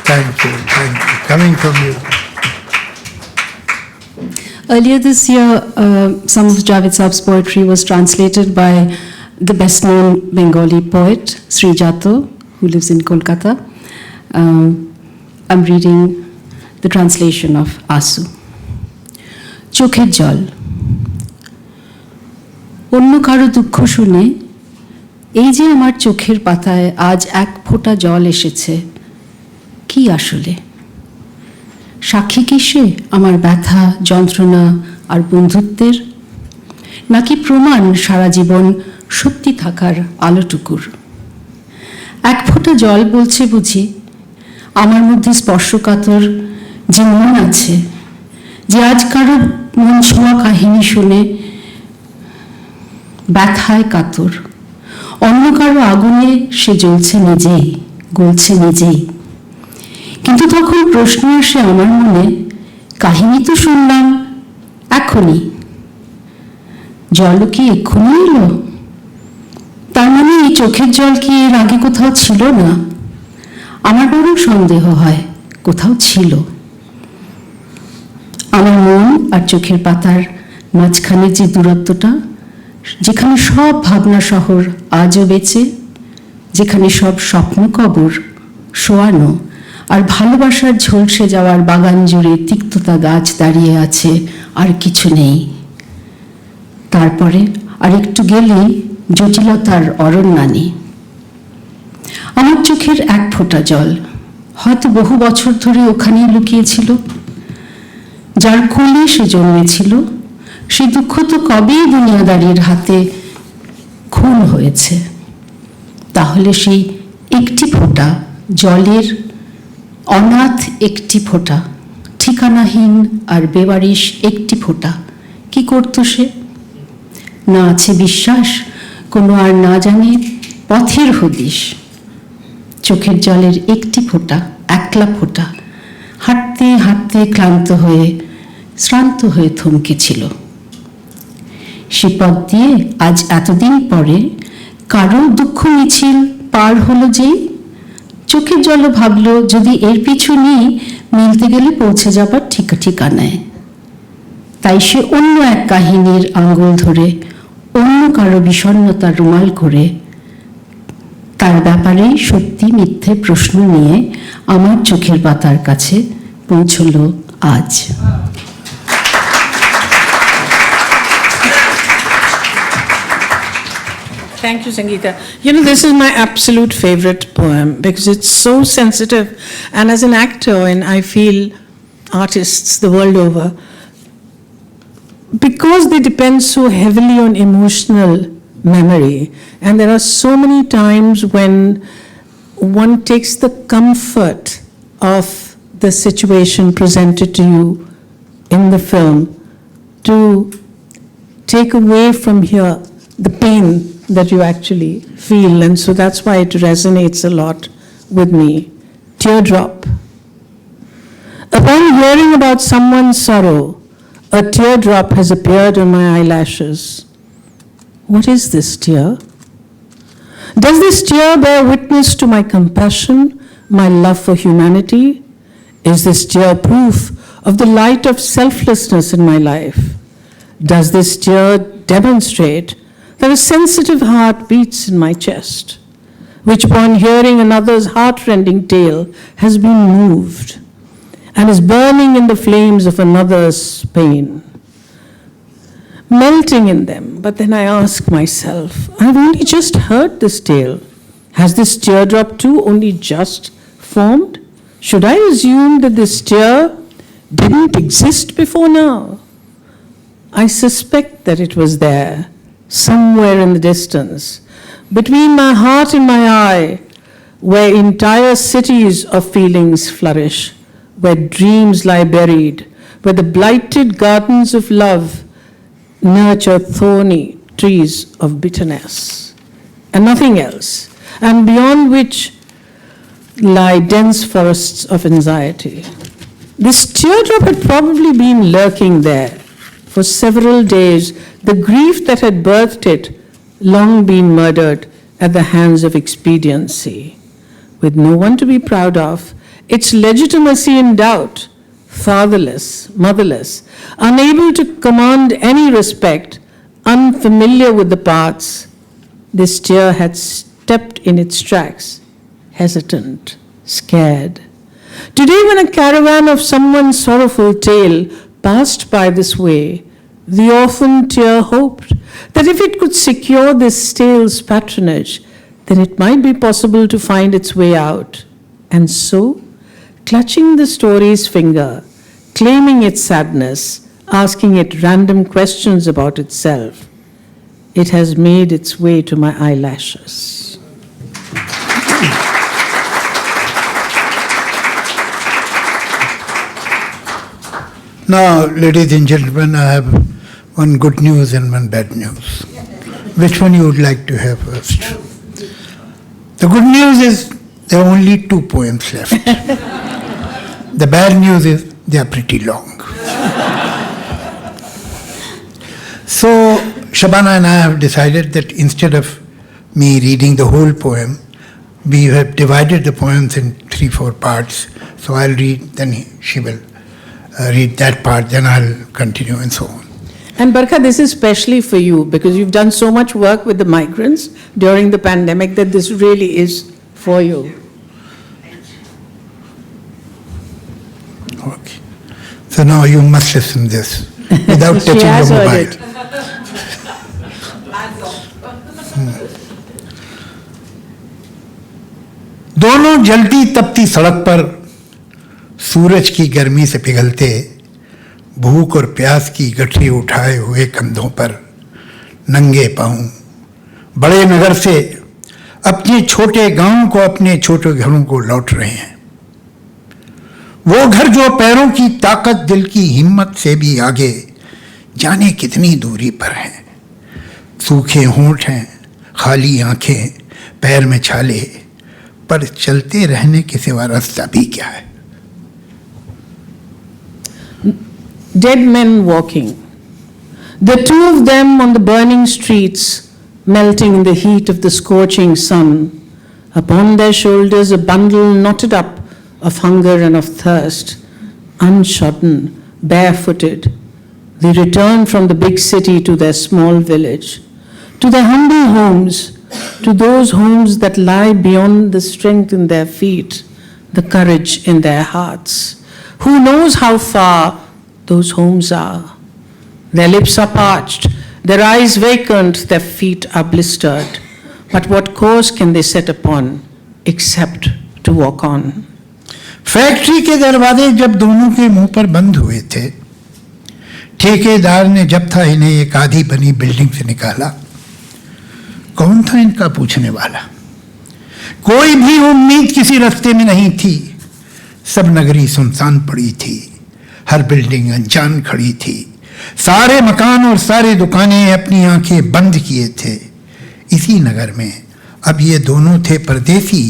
Thank you. Coming from you. Earlier this year, some of Javed Saab's poetry was translated by the best-known Bengali poet, Sri Jato, who lives in Kolkata. I'm reading the translation of Asu. চোখের জল অন্য কারো দুঃখ শুনে এই যে আমার চোখের পাতায় আজ এক ফোঁটা জল এসেছে কি আসলে সাক্ষী কিসে আমার ব্যথা যন্ত্রণা আর বন্ধুত্বের নাকি প্রমাণ সারা জীবন সত্যি থাকার আলোটুকুর এক ফোঁটা জল বলছে বুঝি আমার মধ্যে স্পর্শকাতর যে মন আছে যে আজ কারো মন ছোঁয়া কাহিনী শুনে ব্যথায় কাতর অন্য কারো আগুনে সে জ্বলছে নিজেই গলছে নিজেই কিন্তু তখন প্রশ্ন আসে আমার মনে কাহিনী তো শুনলাম এখনই জল কি এক্ষুনি এলো তার মানে এই চোখের জল কি এর আগে কোথাও ছিল না আমার বড় সন্দেহ হয় কোথাও ছিল আমার মন আর চোখের পাতার মাঝখানে যে দূরত্বটা যেখানে সব ভাবনা শহর আজও বেঁচে যেখানে সব স্বপ্ন কবর শোয়ানো আর ভালোবাসার ঝলসে যাওয়ার বাগান জুড়ে তিক্ততা গাছ দাঁড়িয়ে আছে আর কিছু নেই তারপরে আর একটু গেলেই জটিলতার অরণ্যানী আমার চোখের এক ফোঁটা জল হয়তো বহু বছর ধরে ওখানেই লুকিয়েছিল যার কোলে সে জন্মেছিল সে দুঃখ তো কবেই দুনিয়াদারির হাতে খুন হয়েছে তাহলে সেই একটি ফোঁটা জলের অনাথ একটি ফোঁটা ঠিকানাহীন আর বেবারিশ একটি ফোঁটা কি করত সে না আছে বিশ্বাস কোনো আর না জানে পথের হদিশ চোখের জলের একটি ফোঁটা একলা ফোঁটা হাঁটতে হাঁটতে ক্লান্ত হয়ে শ্রান্ত হয়ে থমকেছিল সে পথ দিয়ে আজ এতদিন পরে কারো দুঃখ মিছিল পার হলো যেই চোখের জল ভাবলো যদি এর পিছু নিয়ে মিলতে গেলে পৌঁছে যাবার ঠিকানায় তাই সে অন্য এক কাহিনীর আঙ্গুল ধরে অন্য কারো বিষণ্ণতার রুমাল করে তার ব্যাপারে সত্যি মিথ্যে প্রশ্ন নিয়ে আমার চোখের পাতার কাছে পৌঁছলো আজ Thank you, Sangeeta. You know, this is my absolute favorite poem because it's so sensitive. And as an actor, and I feel artists the world over, because they depend so heavily on emotional memory, and there are so many times when one takes the comfort of the situation presented to you in the film to take away from here the pain that you actually feel, and so that's why it resonates a lot with me. Teardrop. Upon hearing about someone's sorrow, a teardrop has appeared on my eyelashes. What is this tear? Does this tear bear witness to my compassion, my love for humanity? Is this tear proof of the light of selflessness in my life? Does this tear demonstrate that a sensitive heart beats in my chest, which upon hearing another's heart-rending tale has been moved and is burning in the flames of another's pain, melting in them? But then I ask myself, I've only just heard this tale. Has this teardrop too only just formed? Should I assume that this tear didn't exist before now? I suspect that it was there, somewhere in the distance, between my heart and my eye, where entire cities of feelings flourish, where dreams lie buried, where the blighted gardens of love nurture thorny trees of bitterness, and nothing else, and beyond which lie dense forests of anxiety. This teardrop had probably been lurking there for several days, the grief that had birthed it long been murdered at the hands of expediency, with no one to be proud of its legitimacy in doubt, fatherless, motherless, unable to command any respect, unfamiliar with the paths, this tear had stepped in its tracks, hesitant, scared. Today, when a caravan of someone's sorrowful tale passed by this way, the orphan tear hoped that if it could secure this tale's patronage, then it might be possible to find its way out. And so, clutching the story's finger, claiming its sadness, asking it random questions about itself, it has made its way to my eyelashes. Now, ladies and gentlemen, I have one good news and one bad news. Which one you would like to have first? The good news is there are only 2 poems left. The bad news is they are pretty long. So, Shabana and I have decided that instead of me reading the whole poem, we have divided the poems in 3-4 parts. So I'll read, then she will read that part, then I'll continue and so on. And Barkha, this is especially for you because you've done so much work with the migrants during the pandemic that this really is for you. Okay. So now you must listen this without She touching has your heard mobile. it. दोनों जलती तपती सड़क पर सूरज की गर्मी से पिघलते, भूख और प्यास की गठरी उठाए हुए कंधों पर नंगे पांव बड़े नगर से अपने छोटे गांव को, अपने छोटे घरों को लौट रहे हैं। वो घर जो पैरों की ताकत, दिल की हिम्मत से भी आगे, जाने कितनी दूरी पर है। सूखे होंठ हैं, खाली आंखें, पैर में छाले, पर चलते रहने के सिवा रास्ता भी क्या है। Dead men walking. The two of them on the burning streets, melting in the heat of the scorching sun. Upon their shoulders a bundle knotted up of hunger and of thirst. Unshodden, barefooted, they return from the big city to their small village, to their humble homes, to those homes that lie beyond the strength in their feet, the courage in their hearts. Who knows how far those homes are? Their lips are parched, their eyes vacant, their feet are blistered. But what course can they set upon except to walk on? Factory के दरवाजे जब दोनों के मुंह पर बंद हुए थे, ठेकेदार ने जब था इन्हें एक आधी बनी बिल्डिंग से निकाला, कौन था इनका पूछने वाला? कोई भी उम्मीद किसी रास्ते में नहीं थी। सब नगरी सुनसान पड़ी थी, हर बिल्डिंग अनजान खड़ी थी, सारे मकान और सारी दुकानें अपनी आंखें बंद किए थे। इसी नगर में अब ये दोनों थे परदेसी,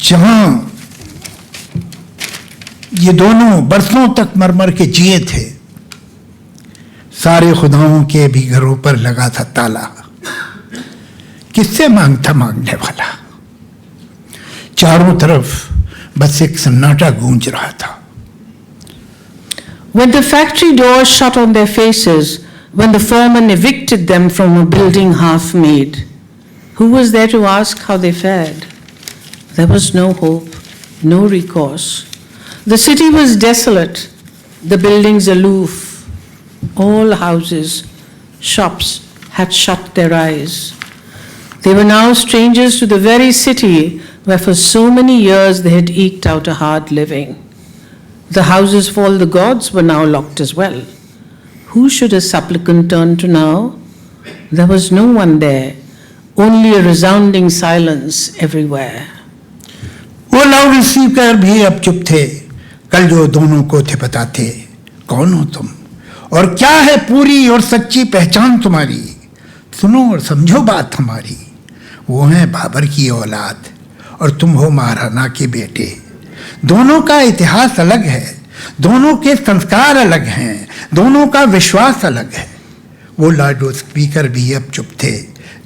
जहां ये दोनों बरसों तक मर मर के जिए थे। सारे खुदाओं के भी घरों पर लगा था ताला, किससे मांगता मांगने वाला? चारों तरफ बस एक सन्नाटा गूंज रहा था। When the factory doors shut on their faces, when the foreman evicted them from a building half made, who was there to ask how they fared? There was no hope, no recourse. The city was desolate, the buildings aloof. All houses, shops had shut their eyes. They were now strangers to the very city where for so many years they had eked out a hard living. The houses for all the gods were now locked as well. Who should a supplicant turn to now? There was no one there, only a resounding silence everywhere. वो loud speaker भी अब चुप थे। कल जो दोनों को थे बताते, कौन हो तुम और क्या है पूरी और सच्ची पहचान तुम्हारी? सुनो और समझो बात हमारी। वो हैं बाबर की औलाद और तुम हो महाराणा के बेटे। दोनों का इतिहास अलग है, दोनों के संस्कार अलग हैं, दोनों का विश्वास अलग है। वो लाउड स्पीकर भी अब चुप थे,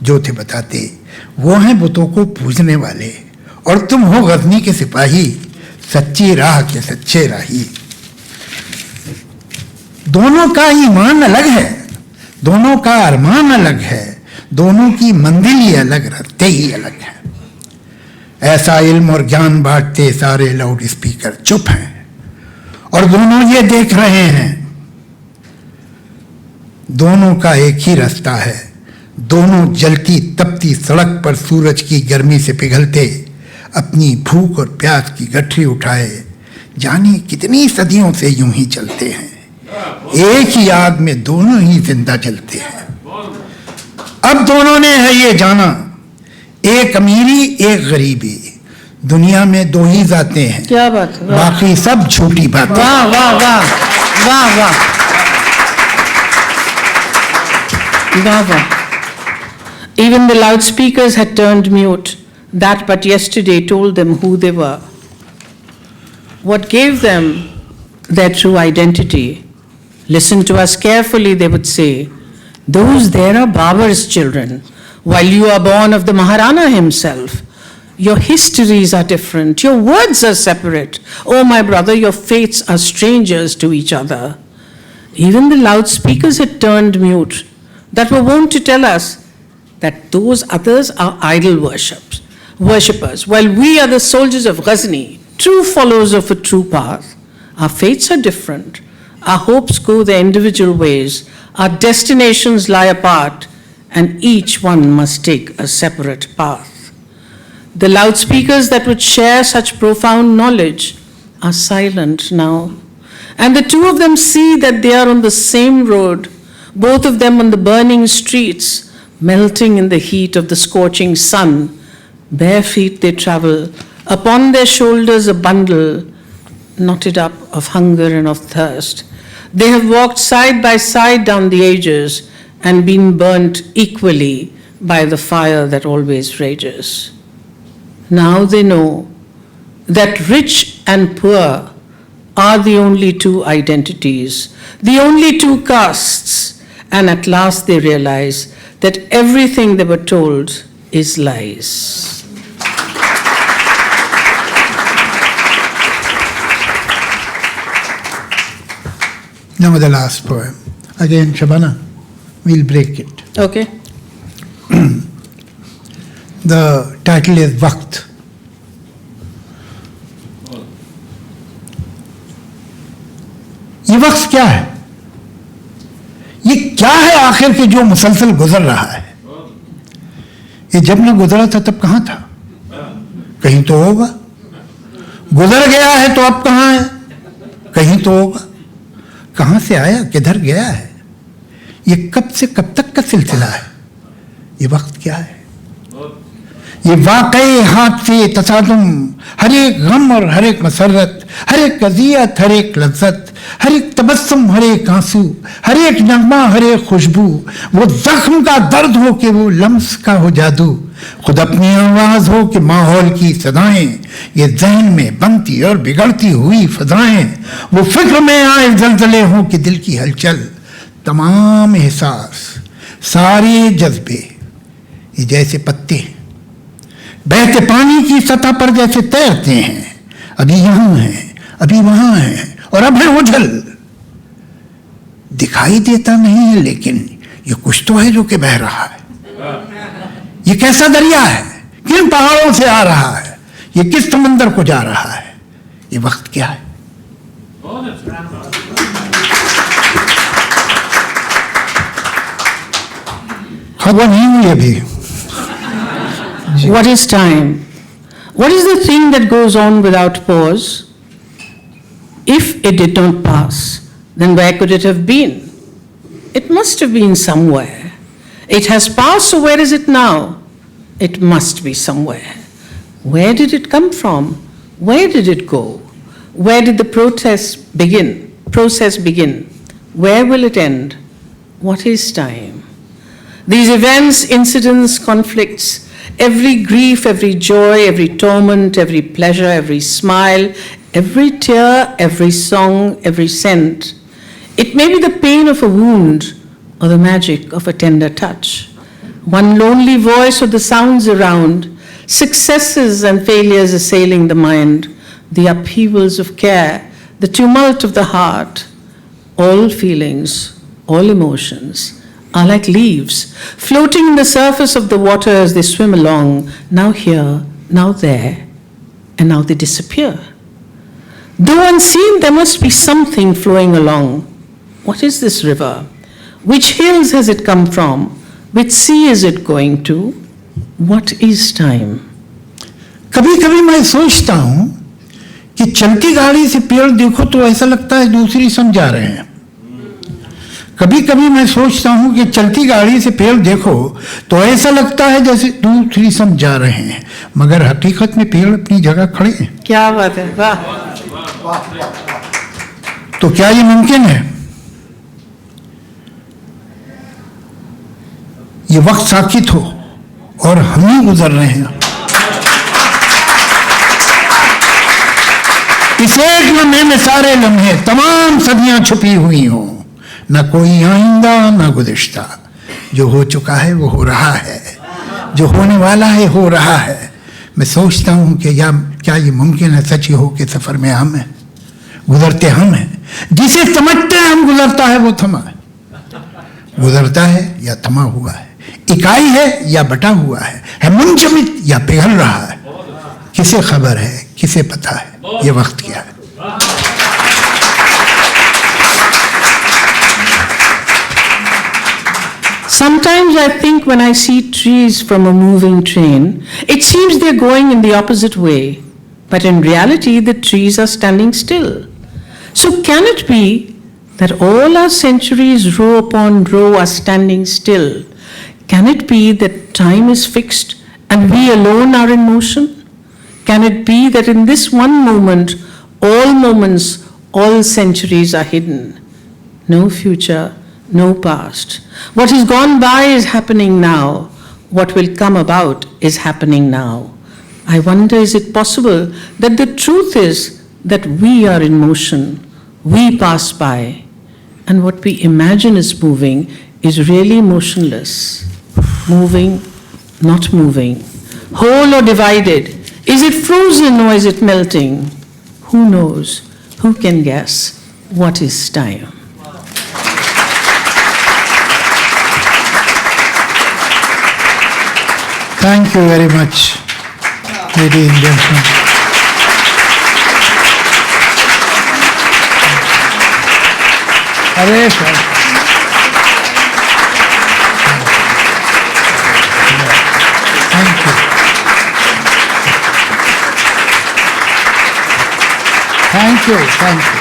जो थे बताते। वो हैं बुतों को पूजने वाले और तुम हो गजनी के सिपाही। सच्ची राह के सच्चे राही। दोनों का ईमान अलग है, दोनों का अरमान अलग है, दोनों की मंजिल ही अलग, रास्ते ही अलग है। ऐसा इल्म और ज्ञान बांटते सारे लाउड स्पीकर चुप हैं और दोनों ये देख रहे हैं, दोनों का एक ही रास्ता है। दोनों जलती तपती सड़क पर सूरज की गर्मी से पिघलते अपनी भूख और प्यास की गठरी उठाए, जाने कितनी सदियों से यूं ही चलते हैं। एक ही आग में दोनों ही जिंदा जलते हैं। अब दोनों ने है ये जाना, एक अमीरी एक गरीबी, दुनिया में दो ही जाते हैं, क्या बात है, बाकी सब झूठी बातें। वाह वाह वाह वाह वाह वाह वाह। Even the loudspeakers had turned mute. That but yesterday told them who they were. What gave them their true identity? Listen to us carefully, they would say. Those there are Babar's children, while you are born of the Maharana himself. Your histories are different, your words are separate. Oh, my brother, your fates are strangers to each other. Even the loudspeakers had turned mute, that were wont to tell us that those others are idol worshippers, while we are the soldiers of Ghazni, true followers of a true path. Our fates are different. Our hopes go their individual ways. Our destinations lie apart, and each one must take a separate path. The loudspeakers that would share such profound knowledge are silent now, and the two of them see that they are on the same road, both of them on the burning streets, melting in the heat of the scorching sun. Bare feet they travel, upon their shoulders a bundle knotted up of hunger and of thirst. They have walked side by side down the ages and been burnt equally by the fire that always rages. Now they know that rich and poor are the only two identities, the only two castes, and at last they realize that everything they were told is lies. Now the last poem. Again, Shabana, we'll break it. Okay. The title is Waqt. ये वक्त क्या है? ये क्या है आखिर के जो मुसलसल गुजर रहा है? ये जब न गुजरा था तब कहाँ था? कहीं तो होगा। गुजर गया है तो अब कहाँ है? कहीं तो होगा। कहाँ से आया, किधर गया है? ये कब से कब तक का सिलसिला है? ये वक्त क्या है? ये वाकई हाथ से तसादुम, हर एक गम और हर एक मसरत, हर एक अज़ियत, हर एक लज्जत, हर एक तबस्सुम, हर एक आंसू, हर एक नगमा, हर एक खुशबू, वो जख्म का दर्द हो कि वो लम्स का हो जादू, खुद अपनी आवाज हो कि माहौल की सदाएं, ये जहन में बनती और बिगड़ती हुई फजाएं, वो फिक्र में आए जलजले हो कि दिल की हलचल, तमाम एहसास, सारे जज्बे, ये जैसे पत्ते बहते पानी की सतह पर जैसे तैरते हैं, अभी यहाँ हैं, अभी वहाँ हैं और अब है उछल। दिखाई देता नहीं है लेकिन ये कुछ तो है जो कि बह रहा है। ये कैसा दरिया है, किन पहाड़ों से आ रहा है, ये किस समंदर को जा रहा है? ये वक्त क्या है? खबर नहीं हुई अभी। What is time? What is the thing that goes on without pause? If it did not pass, then where could it have been? It must have been somewhere. It has passed, so where is it now? It must be somewhere. Where did it come from? Where did it go? Where did the process begin? Where will it end? What is time? These events, incidents, conflicts, every grief, every joy, every torment, every pleasure, every smile, every tear, every song, every scent. It may be the pain of a wound or the magic of a tender touch. One lonely voice or the sounds around, successes and failures assailing the mind, the upheavals of care, the tumult of the heart, all feelings, all emotions are like leaves floating in the surface of the water as they swim along, now here, now there, and now they disappear. Though unseen, there must be something flowing along. What is this river? Which hills has it come from? Which sea is it going to? What is time? कभी कभी मैं सोचता हूं कि चलती गाड़ी से पेड़ देखो तो ऐसा लगता है दूसरी सम जा रहे हैं। कभी कभी मैं सोचता हूं कि चलती गाड़ी से पेड़ देखो तो ऐसा लगता है जैसे दूसरी सम जा रहे हैं, मगर हकीकत में पेड़ अपनी जगह खड़े हैं। क्या बात है, वाह। तो क्या ये मुमकिन है? ये वक्त साकित हो और हम ही गुजर रहे हैं। इस एक लम्हे में सारे लम्हे तमाम सदियां छुपी हुई हों, न कोई आइंदा न गुज़िश्ता। जो हो चुका है वो हो रहा है, जो होने वाला है हो रहा है। मैं सोचता हूं कि क्या ये मुमकिन है सच ही हो कि सफर में हम हैं, गुजरते हम हैं। जिसे समझते हैं हम गुजरता है वो थमा है, गुजरता है या थमा हुआ है, इकाई है या बटा हुआ है मुंजमद या पिघल रहा है। किसे खबर है, किसे पता है ये वक्त क्या है। Sometimes I think when I see trees from a moving train, it seems they're going in the opposite way. But in reality, the trees are standing still. So can it be that all our centuries, row upon row, are standing still? Can it be that time is fixed and we alone are in motion? Can it be that in this one moment, all moments, all centuries are hidden? No future, no past. What has gone by is happening now. What will come about is happening now. I wonder, is it possible that the truth is that we are in motion, we pass by, and what we imagine is moving is really motionless, moving, not moving, whole or divided. Is it frozen or is it melting? Who knows? Who can guess? What is time? Thank you very much, ladies and gentlemen. Hare Krishna. Thank you. Thank you. Thank you.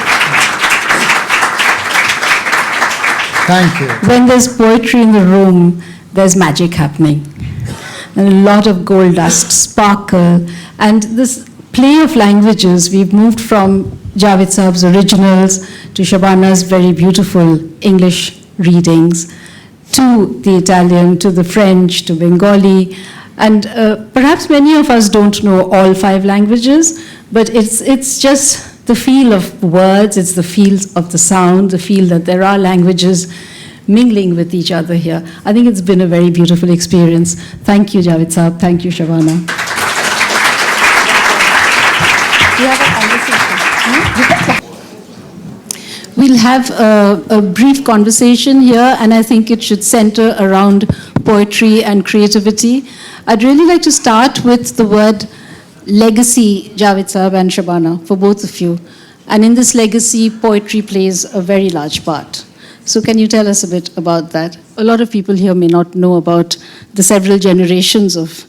Thank you. When there's poetry in the room, there's magic happening. And a lot of gold dust, sparkle, and this play of languages. We've moved from Javed Saab's originals to Shabana's very beautiful English readings, to the Italian, to the French, to Bengali. And perhaps many of us don't know all 5 languages, but it's just the feel of words, it's the feel of the sound, the feel that there are languages mingling with each other here. I think it's been a very beautiful experience. Thank you, Javed Saab. Thank you, Shabana. We'll have a brief conversation here, and I think it should center around poetry and creativity. I'd really like to start with the word legacy, Javed Saab and Shabana, for both of you. And in this legacy, poetry plays a very large part. So can you tell us a bit about that? A lot of people here may not know about the several generations of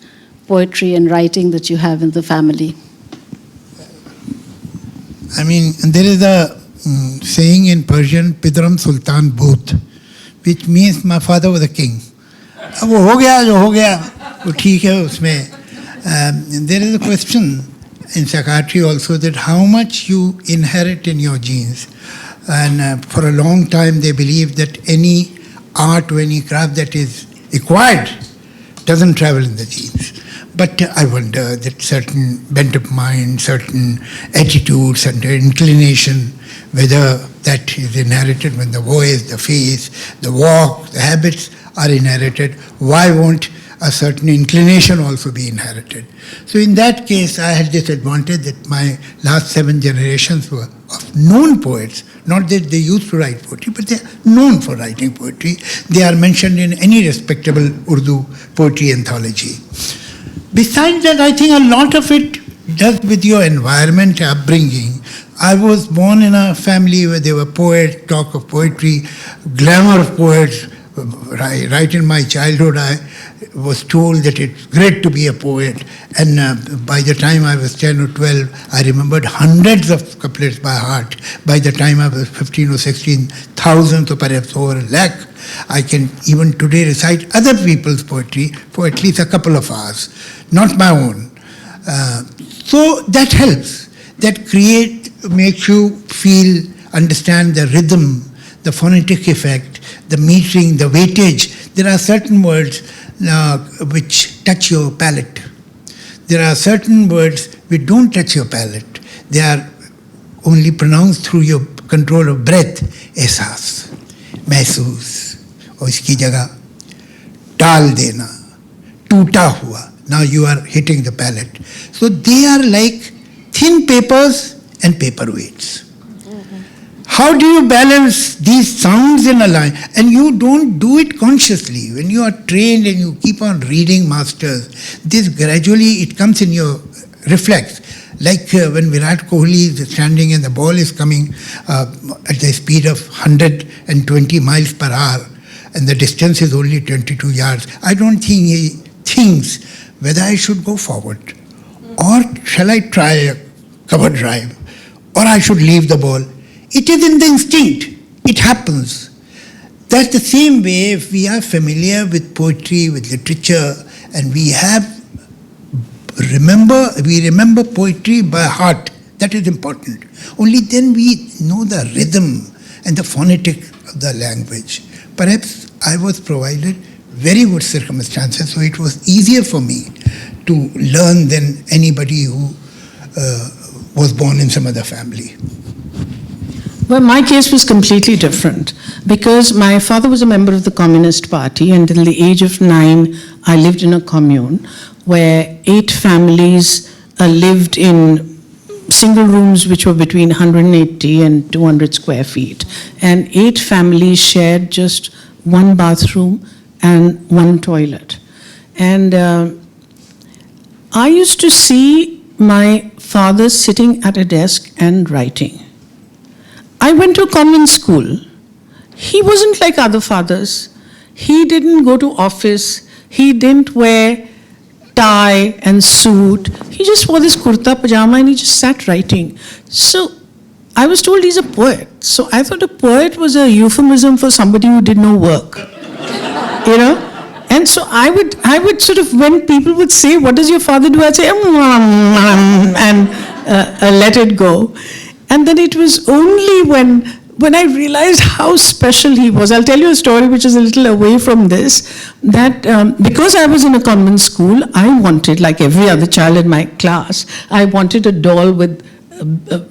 poetry and writing that you have in the family. I mean, there is a saying in Persian, Pidram Sultan Booth, which means my father was a king. अब वो हो गया जो हो गया वो ठीक है उसमें. There is a question in psychiatry also that how much you inherit in your genes. And for a long time they believe that any art or any craft that is acquired doesn't travel in the genes. But I wonder that certain bent of mind, certain attitudes, certain inclination, whether that is inherited when the voice, the face, the walk, the habits are inherited. Why won't a certain inclination also be inherited. So in that case, I had this advantage that my last 7 generations were of known poets. Not that they used to write poetry, but they are known for writing poetry. They are mentioned in any respectable Urdu poetry anthology. Besides that, I think a lot of it does with your environment, upbringing. I was born in a family where there were poets, talk of poetry, glamour of poets. Right in my childhood, I was told that it's great to be a poet. And by the time I was 10 or 12, I remembered hundreds of couplets by heart. By the time I was 15 or 16, thousands or perhaps over a lakh. I can even today recite other people's poetry for at least a couple of hours, not my own. So that helps. That makes you feel, understand the rhythm, the phonetic effect, the metering, the weightage. There are certain words which touch your palate. There are certain words which don't touch your palate. They are only pronounced through your control of breath. Ehsaas, महसूस, और इसकी जगह टाल देना, टूटा हुआ. Now you are hitting the palate. So they are like thin papers and paperweights. How do you balance these sounds in a line? And you don't do it consciously. When you are trained and you keep on reading masters, this gradually, it comes in your reflex. Like when Virat Kohli is standing and the ball is coming at the speed of 120 miles per hour and the distance is only 22 yards. I don't think he thinks whether I should go forward or shall I try a cover drive or I should leave the ball. It is in the instinct. It happens. That's the same way if we are familiar with poetry, with literature, and we remember poetry by heart. That is important. Only then we know the rhythm and the phonetic of the language. Perhaps I was provided very good circumstances, so it was easier for me to learn than anybody who was born in some other family. Well, my case was completely different because my father was a member of the Communist Party, and till the age of 9, I lived in a commune where 8 families lived in single rooms which were between 180 and 200 square feet. And 8 families shared just 1 bathroom and 1 toilet. And I used to see my father sitting at a desk and writing. I went to a convent school. He wasn't like other fathers. He didn't go to office. He didn't wear tie and suit. He just wore this kurta pajama and he just sat writing. So I was told he's a poet. So I thought a poet was a euphemism for somebody who did no work. You know? And so I would sort of, when people would say, what does your father do? I'd say, and let it go. And then it was only when I realized how special he was. I'll tell you a story which is a little away from this, that because I was in a convent school, I wanted, like every other child in my class, I wanted a doll with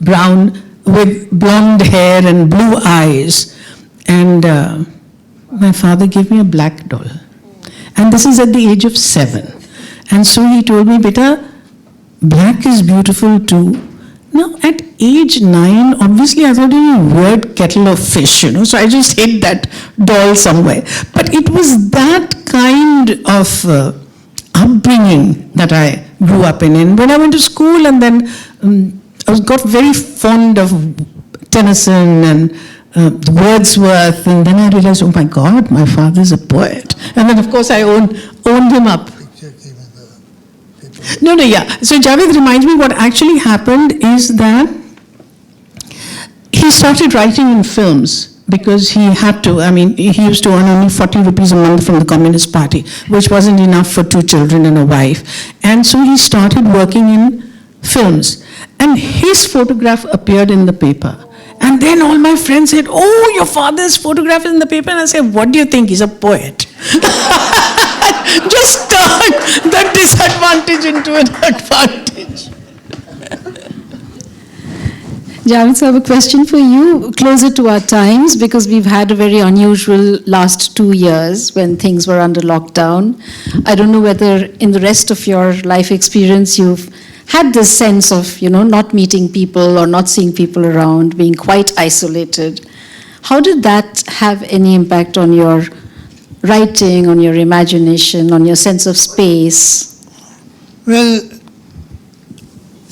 blonde hair and blue eyes. And my father gave me a black doll. And this is at the age of 7. And so he told me, beta, black is beautiful too. Now, at age 9, obviously I thought it was a word kettle of fish, you know, so I just hid that doll somewhere. But it was that kind of upbringing that I grew up in. And when I went to school, and then I got very fond of Tennyson and Wordsworth, and then I realized, oh my God, my father's a poet. And then, of course, I owned him up. No, yeah. So Javed reminds me what actually happened is that he started writing in films because he had to. I mean, he used to earn only 40 rupees a month from the Communist Party, which wasn't enough for 2 children and a wife. And so he started working in films. And his photograph appeared in the paper. And then all my friends said, oh, your father's photograph is in the paper. And I said, what do you think? He's a poet. Just turn the disadvantage into an advantage. Javed, so I have a question for you, closer to our times, because we've had a very unusual last 2 years when things were under lockdown. I don't know whether in the rest of your life experience you've had this sense of, not meeting people or not seeing people around, being quite isolated. How did that have any impact on your writing, on your imagination, on your sense of space? Well,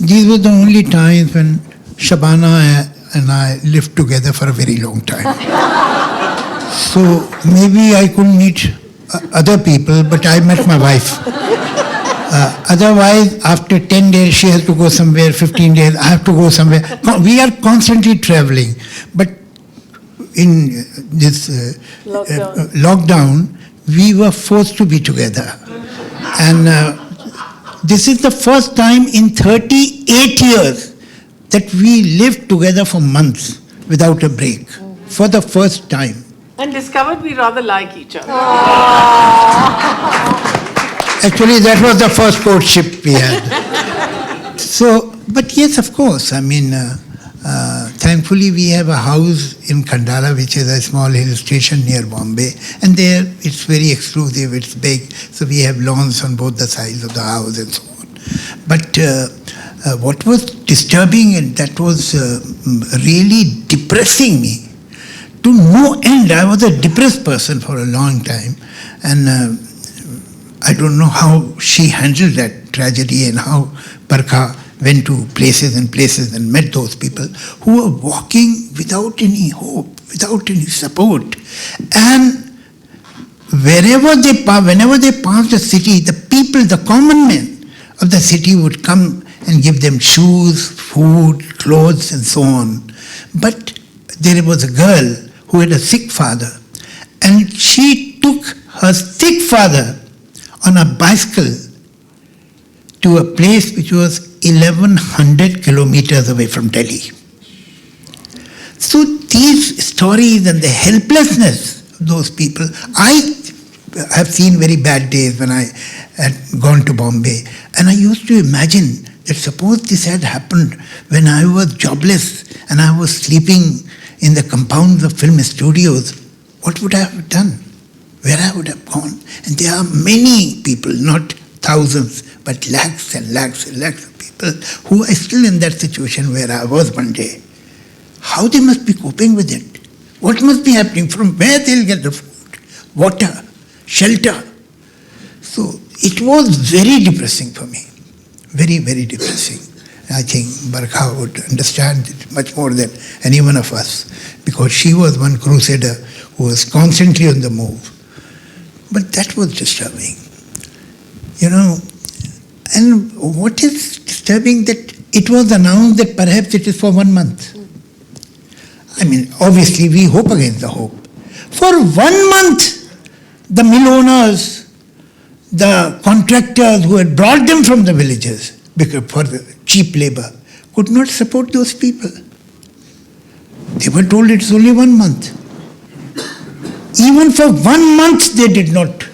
these were the only times when Shabana and I lived together for a very long time. So maybe I couldn't meet other people, but I met my wife. Otherwise, after 10 days, she has to go somewhere, 15 days, I have to go somewhere. We are constantly traveling. But in this lockdown, we were forced to be together. And this is the first time in 38 years that we lived together for months without a break, for the first time. And discovered we rather like each other. Actually, that was the first courtship we had. So, but yes, of course, I mean, thankfully we have a house in Khandala, which is a small hill station near Bombay, and there it's very exclusive, it's big, so we have lawns on both the sides of the house and so on. But what was disturbing, and that was really depressing me, to no end. I was a depressed person for a long time, and I don't know how she handled that tragedy and how Barkha went to places and places and met those people who were walking without any hope, without any support. And whenever they passed the city, the people, the common men of the city would come and give them shoes, food, clothes, and so on. But there was a girl who had a sick father, and she took her sick father on a bicycle to a place which was 1100 kilometers away from Delhi. So these stories and the helplessness of those people, I have seen very bad days when I had gone to Bombay, and I used to imagine that suppose this had happened when I was jobless and I was sleeping in the compounds of film studios, what would I have done? Where I would have gone? And there are many people, not thousands, but lakhs and lakhs and lakhs of people who are still in that situation where I was one day. How they must be coping with it? What must be happening? From where they'll get the food, water, shelter? So it was very depressing for me. Very, very depressing. I think Barkha would understand it much more than any one of us, because she was one crusader who was constantly on the move. But that was disturbing. And what is disturbing, that it was announced that perhaps it is for 1 month. I mean, obviously we hope against the hope. For 1 month, the mill owners, the contractors who had brought them from the villages for the cheap labor, could not support those people. They were told it's only 1 month. Even for 1 month they did not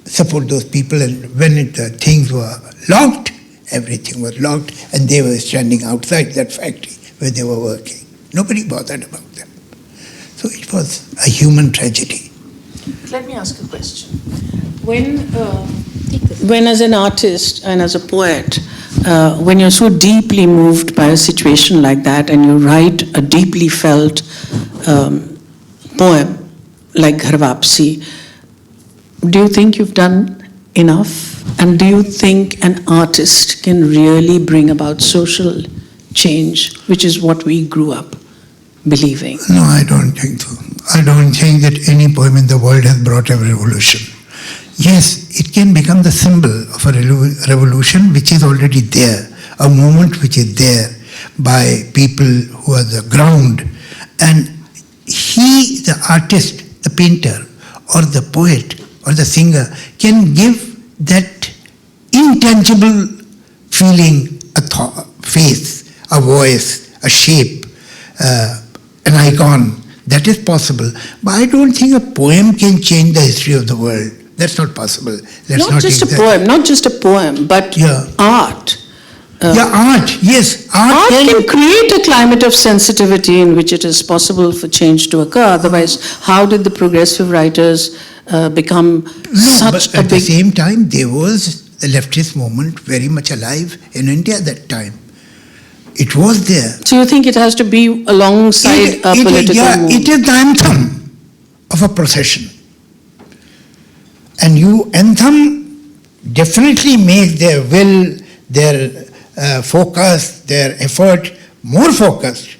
support those people, and when things were locked, everything was locked, and they were standing outside that factory where they were working. Nobody bothered about them. So it was a human tragedy. Let me ask a question. When as an artist and as a poet, when you're so deeply moved by a situation like that and you write a deeply felt poem like Ghar Vapsi, do you think you've done enough? And do you think an artist can really bring about social change, which is what we grew up believing? No, I don't think so. I don't think that any poem in the world has brought a revolution. Yes, it can become the symbol of a revolution which is already there, a movement which is there by people who are the ground. And he, the artist, the painter, or the poet, or the singer, can give that intangible feeling, a face, a voice, a shape, an icon. That is possible. But I don't think a poem can change the history of the world. That's not possible. Not just a poem, but art. Yeah, art, yes. Art can create a climate of sensitivity in which it is possible for change to occur. Otherwise, how did the progressive writers become such but a at the big... same time, there was the leftist movement very much alive in India at that time. It was there. So you think it has to be alongside a political movement? It is the anthem of a procession. And anthem definitely make their will, their focus, their effort more focused,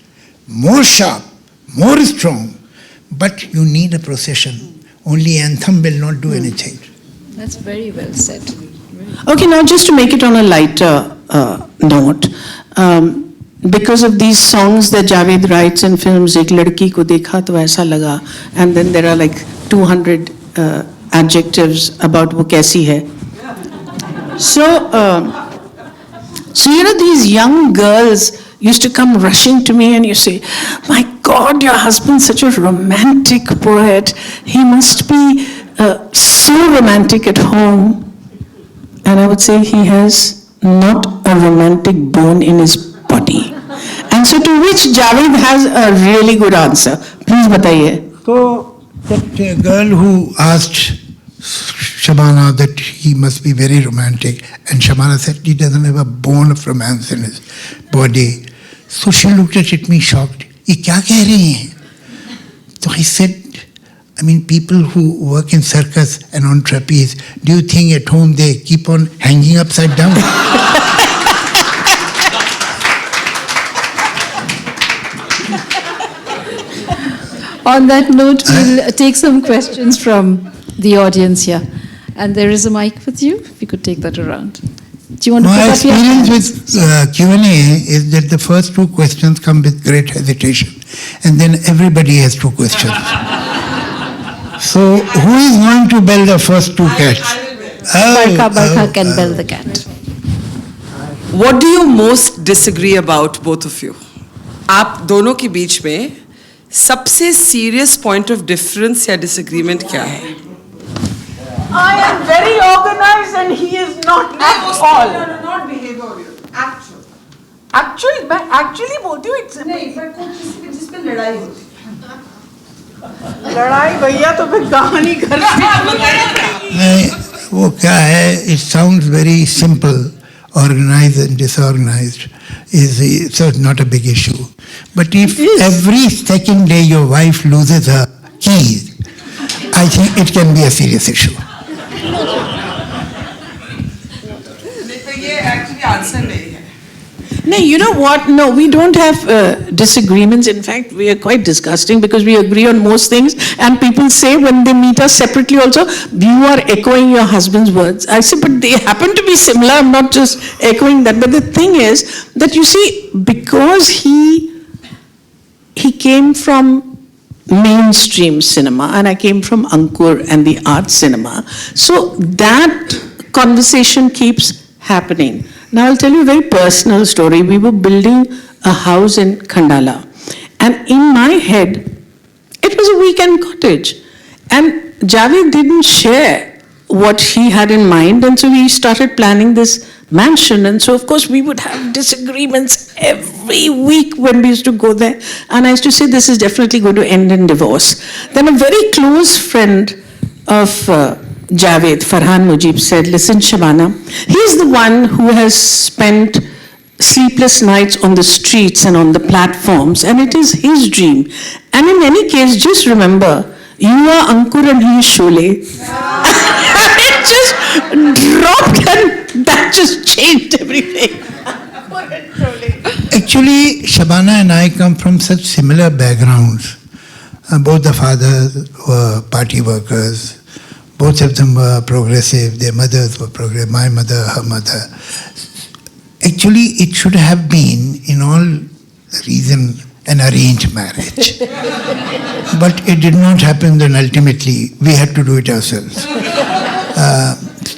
more sharp, more strong. But you need a procession. Only anthem will not do anything. That's very well said. Okay, now just to make it on a lighter note, because of these songs that Javed writes in films, Ek Ladki Ko Dekha To Aisa Laga, and then there are like 200 adjectives about wo kaisi hai. So you know, these young girls used to come rushing to me and you say, my God, your husband's such a romantic poet. He must be so romantic at home. And I would say he has not a romantic bone in his body. And so to which Javed has a really good answer. Please bataiye. So that girl who asked Shabana that he must be very romantic, and Shabana said he doesn't have a bone of romance in his body. So she looked at me shocked. Ye kya keh rahi hain? So I said, I mean, people who work in circus and on trapeze, do you think at home they keep on hanging upside down? On that note, we'll take some questions from the audience here. And there is a mic with you, if you could take that around. Do you want to My put up your hand? experience with Q&A is that the first two questions come with great hesitation, and then everybody has two questions. So who is going to bell the first two cats? Barkha can bell the cat. What do you most disagree about, both of you? आप दोनों के बीच में सबसे serious point of difference या disagreement क्या है? I am very organized and he is not at all. No, not behavioral. Actual. Actually बोलती हूँ it's नहीं, पर कुछ जिस पे लड़ाई होती है. लड़ाई भैया तो फिर कहानी घर नहीं, वो क्या है, it sounds very simple, organized and disorganized, so it's not a big issue. But if every second day your wife loses her keys, I think it can be a serious issue. ये actually answer नहीं है. No, you know what? No, we don't have disagreements. In fact, we are quite disgusting because we agree on most things. And people say when they meet us separately also, you are echoing your husband's words. I say, but they happen to be similar. I'm not just echoing that. But the thing is that you see, because he came from mainstream cinema and I came from Ankur and the art cinema. So that conversation keeps happening. Now I'll tell you a very personal story. We were building a house in Khandala, and in my head, it was a weekend cottage. And Javed didn't share what he had in mind, and so we started planning this mansion. And so, of course, we would have disagreements every week when we used to go there. And I used to say, this is definitely going to end in divorce. Then a very close friend of Javed, Farhan Mujib, said, listen, Shabana, he's the one who has spent sleepless nights on the streets and on the platforms, and it is his dream. And in any case, just remember, you are Ankur and he is Sholay. It just dropped and that just changed everything. Actually, Shabana and I come from such similar backgrounds. Both the fathers were party workers. Both of them were progressive. Their mothers were progressive. My mother, her mother. Actually, it should have been, in all reason, an arranged marriage. But it did not happen, then ultimately we had to do it ourselves.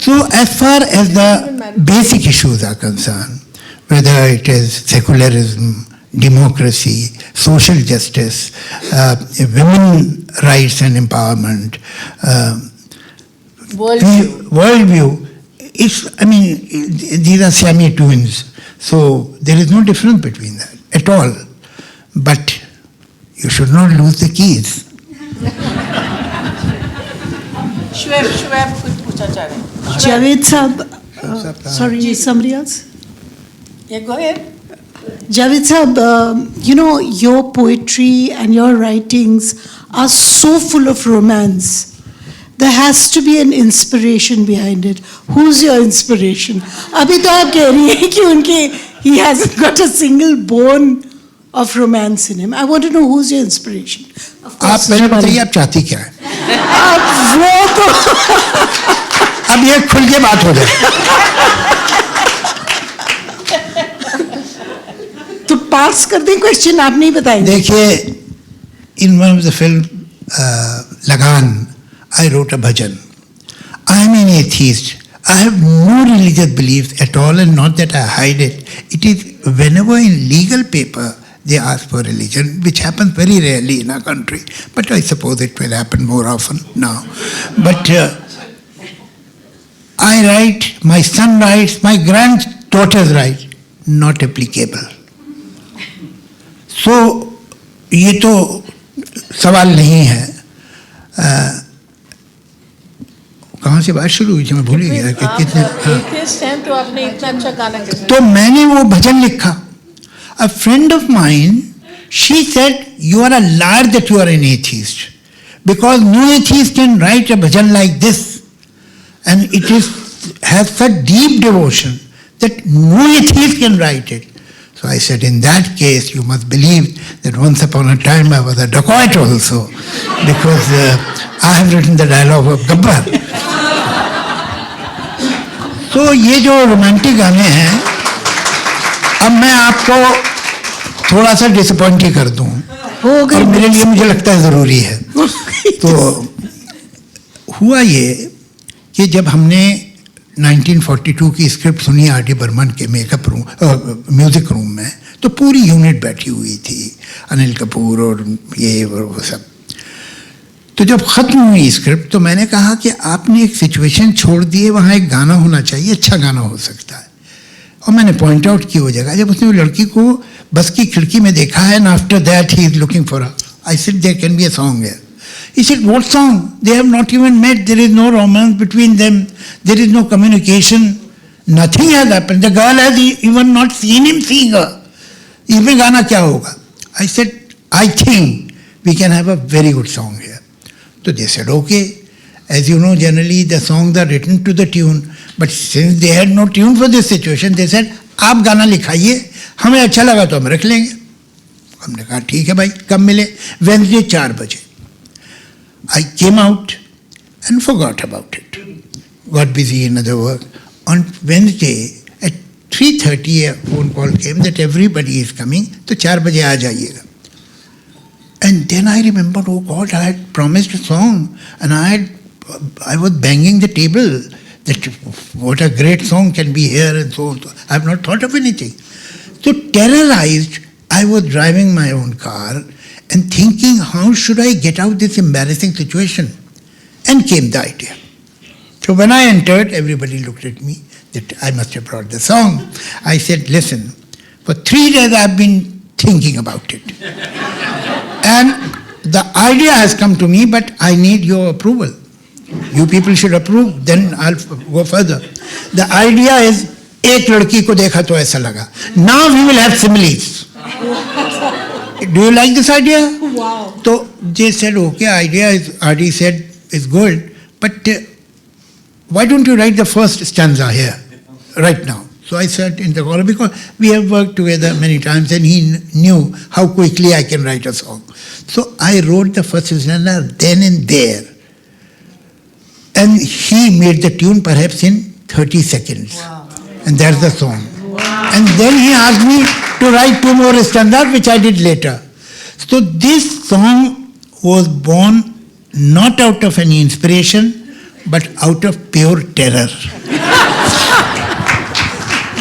So as far as the basic issues are concerned, whether it is secularism, democracy, social justice, women rights and empowerment, worldview, these are Siamese twins. So there is no difference between that at all. But you should not lose the keys. Shoaib कुछ पूछना चाह रहे हैं. Javed Sahab, sorry, somebody else? Yeah, go ahead. Javed Sahab, you know, your poetry and your writings are so full of romance. There has to be an inspiration behind it. Who's your inspiration? अभी तो आप कह रही हैं कि उनके he hasn't got a single bone of romance in him. I want to know who's your inspiration. Of आप course, पहले बताइए आप चाहती क्या है? अब वो तो अब ये खुल के बात हो जाए. तो पास कर दें क्वेश्चन, आप नहीं बताएंगे. देखिए, in one of the film Lagan, I wrote a bhajan. I am an atheist. I have no religious beliefs at all, and not that I hide it. It is whenever in legal paper they ask for religion, which happens very rarely in our country, but I suppose it will happen more often now. But I write, my son writes, my granddaughters write, not applicable. So, ये तो सवाल नहीं है. कहाँ से बात शुरू हुई थी मैं भूल ही गया कि कितने. तो आपने इतना अच्छा गाना कैसे? तो मैंने वो भजन लिखा. A friend of mine, she said, you are a liar that you are an atheist, because no atheist can write a bhajan like this, and it has such deep devotion that no atheist can write it. So I said, in that case, you must believe that once upon a time I was a dacoit also, because I have written the dialogue of Gabbar. So ये जो romantic गाने हैं, अब मैं आपको थोड़ा सा disappoint ही कर दूं, और मेरे लिए मुझे लगता है ज़रूरी है. तो हुआ ये कि जब हमने 1942 की स्क्रिप्ट सुनी आर.डी. बर्मन के मेकअप रूम म्यूज़िक रूम में, तो पूरी यूनिट बैठी हुई थी, अनिल कपूर और ये और वो सब. तो जब ख़त्म हुई स्क्रिप्ट तो मैंने कहा कि आपने एक सिचुएशन छोड़ दी है, वहाँ एक गाना होना चाहिए, अच्छा गाना हो सकता है. और मैंने पॉइंट आउट की वो जगह जब उसने वो लड़की को बस की खिड़की में देखा है, and after that he is looking for her. I said there can be a song here. He said, what song? They have not even met. There is no romance between them. There is no communication. Nothing has happened. The girl has even not seen him seeing her. इसमें गाना क्या होगा? I said, I think we can have a very good song here. So they said, okay. As you know, generally the songs are written to the tune. But since they had no tune for this situation, they said, आप गाना लिखाइए, हमें अच्छा लगा तो हम रख लेंगे. हमने कहा ठीक है भाई, कब मिले? वेडनेसडे 4 बजे. I came out and forgot about it. Got busy in other work. On Wednesday at 3:30 a phone call came that everybody is coming, तो 4 बजे आ जाइएगा. And then I remembered, oh God, I had promised a song, and I was banging the table that what a great song can be here and so on. I have not thought of anything. So terrorized, I was driving my own car and thinking, how should I get out this embarrassing situation? And came the idea. So when I entered, everybody looked at me that I must have brought the song. I said, listen, for 3 days I've been thinking about it. And the idea has come to me, but I need your approval. You people should approve, then I'll go further. The idea is, एक लड़की को देखा तो ऐसा लगा. Now we will have similes. Do you like this idea? Wow. So they said, okay, idea is, R.D. said, is good, but why don't you write the first stanza here, right now? So I said in the call, because we have worked together many times and he knew how quickly I can write a song. So I wrote the first stanza then and there. And he made the tune perhaps in 30 seconds. Wow. And that's the song. Wow. And then he asked me to write 2 more stanzas, which I did later. So this song was born not out of any inspiration, but out of pure terror.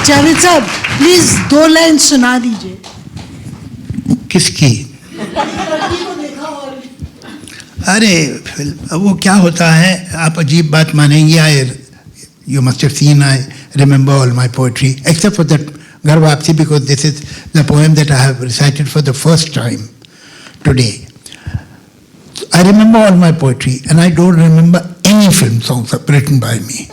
Javed साहब, please 2 line सुना दीजिए. किसकी? अरे वो क्या होता है, आप अजीब बात मानेंगे. You must have seen I remember all my poetry, except for that घर वापसी, because this is the poem that I have recited for the first time today. I remember all my poetry and I don't remember any film songs written by me.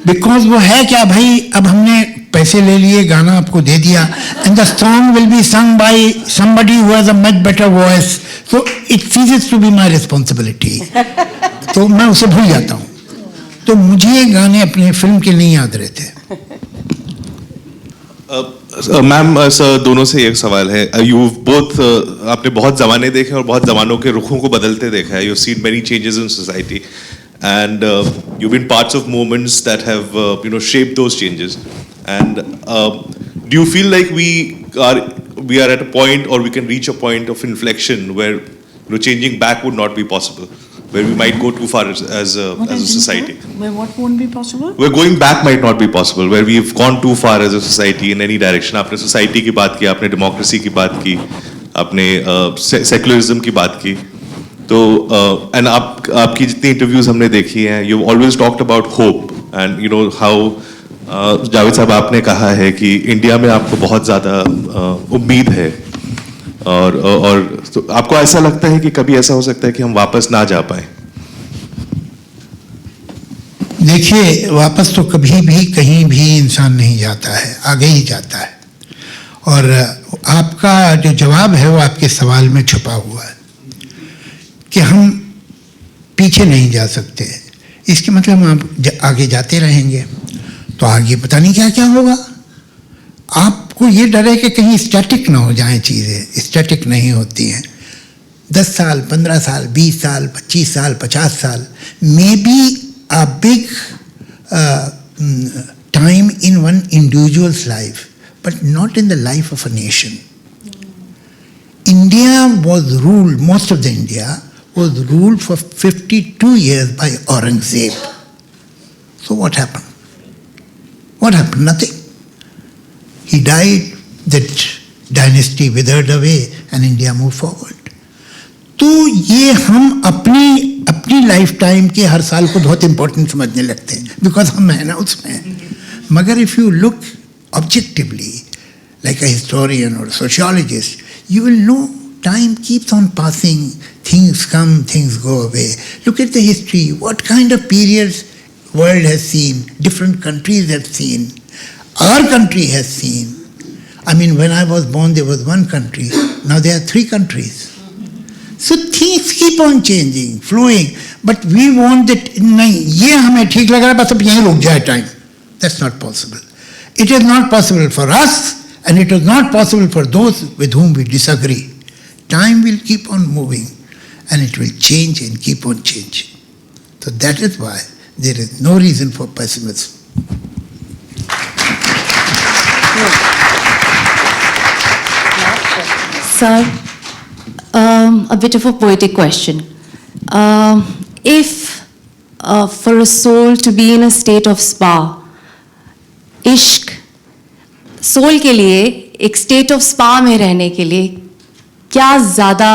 Because वो है क्या भाई, अब हमने पैसे ले लिए, गाना आपको दे दिया, and the song will be sung by somebody who has a much better voice. So it ceases to be my responsibility. तो मैं उसे भूल जाता हूँ. तो मुझे गाने अपने फिल्म के नहीं याद रहते. मैम सर, दोनों से एक सवाल है. यू बोथ आपने बहुत ज़माने देखे और बहुत ज़मानों के रुखों को बदलते देखा है. You seen many changes in society and you've been parts of movements that have shaped those changes. And do you feel like we are at a point, or we can reach a point of inflection where changing back would not be possible, where we might go too far as a society? Where what won't be possible? Where going back might not be possible, where we've gone too far as a society in any direction. आपने society की बात की, आपने democracy की बात की, आपने secularism की बात की. तो and आपकी जितनी interviews हमने देखी हैं, you've always talked about hope, and you know how Javed साहब आपने कहा है कि इंडिया में आपको बहुत ज़्यादा उम्मीद है, और तो आपको ऐसा लगता है कि कभी ऐसा हो सकता है कि हम वापस ना जा पाए? देखिए, वापस तो कभी भी कहीं भी इंसान नहीं जाता है, आगे ही जाता है. और आपका जो जवाब है वो आपके सवाल में छुपा हुआ है कि हम पीछे नहीं जा सकते. इसके मतलब आप आगे जाते रहेंगे तो आगे पता नहीं क्या क्या होगा. आपको ये डर है कि कहीं स्टैटिक ना हो जाएं चीज़ें. स्टैटिक नहीं होती हैं. 10 साल, 15 साल, 20 साल, 25 साल, 50 साल, may be a big time in one individual's life, but not in the life of a nation. India was ruled, most of the India was ruled for 52 years by Aurangzeb. So what happened? What happened? Nothing. He died, that dynasty withered away and India moved forward. तो ये हम अपनी life time के हर साल को बहुत important समझने लगते हैं, बिकॉज हम है ना उसमें. मगर if you look objectively like a historian और sociologist, you will know time keeps on passing, things come, things go away. Look at the history, what kind of periods world has seen, different countries have seen, our country has seen. I mean, when I was born there was one country, now there are 3 countries. So things keep on changing, flowing, but we want that, nahi, ye hame theek lag raha hai, bas ab yahin ruk jaye time. That's not possible. It is not possible for us, and it is not possible for those with whom we disagree. Time will keep on moving, and it will change and keep on changing. So that is why there is no reason for pessimism. Sir, a bit of a poetic question. If for a soul to be in a state of spa, इश्क, soul के लिए एक state of spa में रहने के लिए क्या ज़्यादा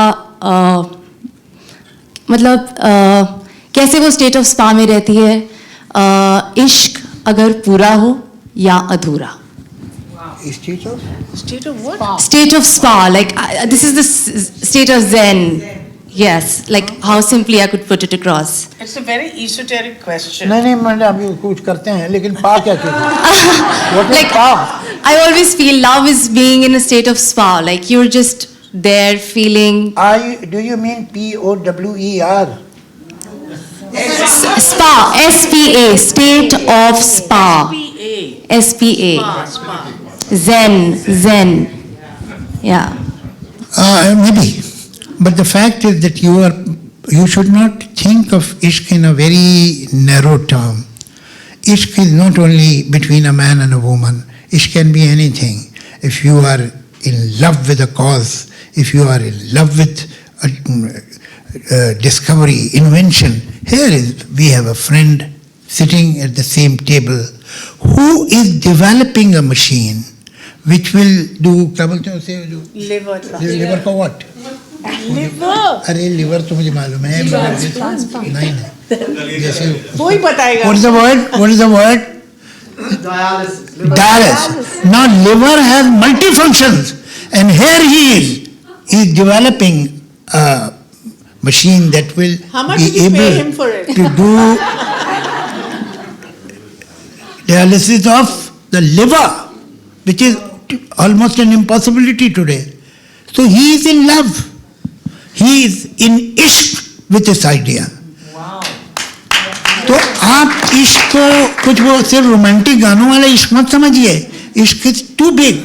मतलब कैसे वो स्टेट ऑफ स्पा में रहती है, इश्क अगर पूरा हो या अधूरा? State of what? State of spa, like this is the state of zen. Yes, like how simply I could put it across. It's a very esoteric question. नहीं मैंने अभी कुछ करते हैं, लेकिन पा क्या कहते? Like I always feel love is being in a state of spa, like you're just there feeling. Do you mean POWER? Spa, SPA, state of spa. SPA. Zen. Yeah. Maybe. But the fact is that you should not think of ishq in a very narrow term. Ishq is not only between a man and a woman. Ishq can be anything. If you are in love with a cause, if you are in love with discovery, invention. We have a friend sitting at the same table who is developing a machine which will do, liver for what? Liver. अरे liver तो मुझे मालूम है, नहीं जैसे वही बताएगा. What is the word? Dialysis. Now liver has multifunctions, and here he is developing a machine that will How much be did you able pay him for it? to do dialysis of the liver, which is almost an impossibility today. So he is in love. He is in ishq with this idea. तो आप इश्क को कुछ वो सिर्फ romantic गानों वाला इश्क मत समझिए. इश्क इज टू बिग.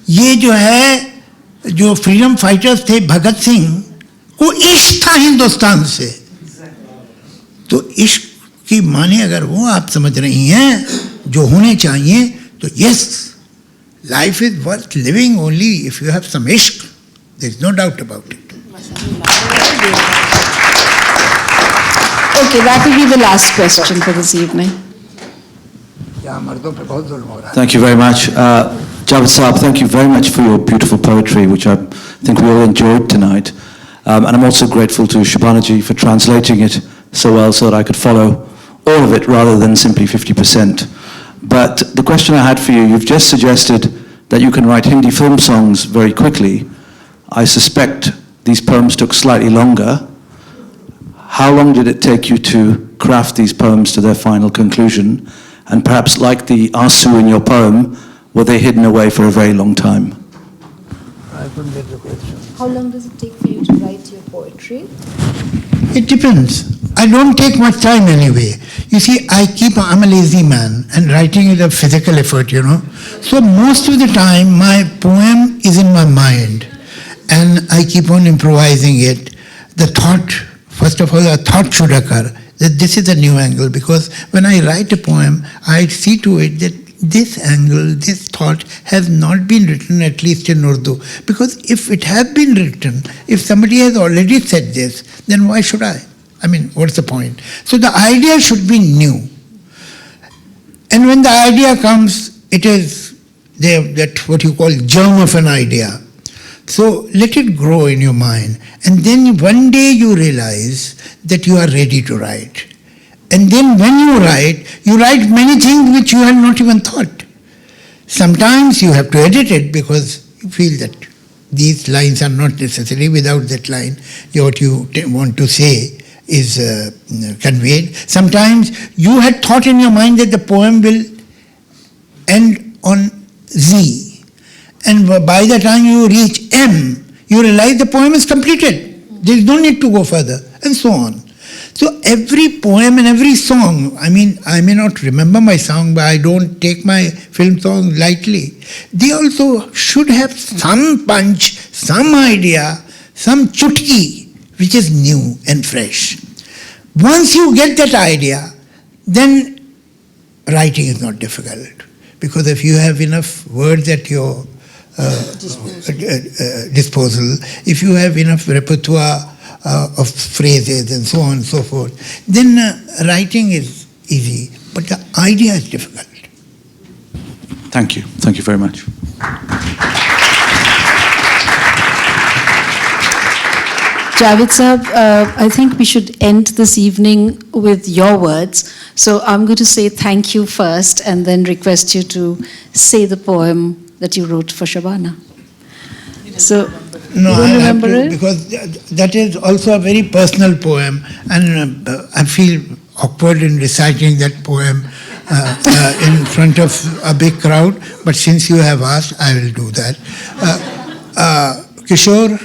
ये जो है जो फ्रीडम फाइटर्स थे भगत सिंह को इश्क था हिंदुस्तान से. तो इश्क की माने अगर वो आप समझ रही हैं जो होने चाहिए तो yes, life is worth living only if you have some इश्क. There is no doubt about it. Okay, that will be the last question for this evening. Thank you very much. Javed Saab, thank you very much for your beautiful poetry, which I think we all enjoyed tonight. And I'm also grateful to Shabana ji for translating it so well so that I could follow all of it rather than simply 50%. But the question I had for you, you've just suggested that you can write Hindi film songs very quickly. I suspect these poems took slightly longer. How long did it take you to craft these poems to their final conclusion? And perhaps like the Asu in your poem, were they hidden away for a very long time? I couldn't get the question. How long does it take for you to write your poetry? It depends. I don't take much time anyway. You see, I'm a lazy man, and writing is a physical effort, you know. So most of the time, my poem is in my mind, and I keep on improvising it. The thought, first of all, a thought should occur that this is a new angle, because when I write a poem, I see to it that this angle, this thought has not been written, at least in Urdu. Because if it has been written, if somebody has already said this, then why should I? I mean, what's the point? So the idea should be new. And when the idea comes, it is that what you call germ of an idea. So let it grow in your mind. And then one day you realize that you are ready to write. And then when you write many things which you had not even thought. Sometimes you have to edit it because you feel that these lines are not necessary. Without that line, what you want to say is conveyed. Sometimes you had thought in your mind that the poem will end on Z. And by the time you reach M, you realize the poem is completed. There is no need to go further, and so on. So every poem and every song, I mean, I may not remember my song, but I don't take my film song lightly. They also should have some punch, some idea, some chutki, which is new and fresh. Once you get that idea, then writing is not difficult. Because if you have enough words at your disposal, if you have enough repertoire of phrases and so on and so forth, then writing is easy, but the idea is difficult. Thank you. Thank you very much. Javed Sahab, I think we should end this evening with your words. So I'm going to say thank you first and then request you to say the poem that you wrote for Shabana. So, no, you don't I remember have to, it? because that is also a very personal poem, and I feel awkward in reciting that poem in front of a big crowd, but since you have asked, I will do that. Kishore,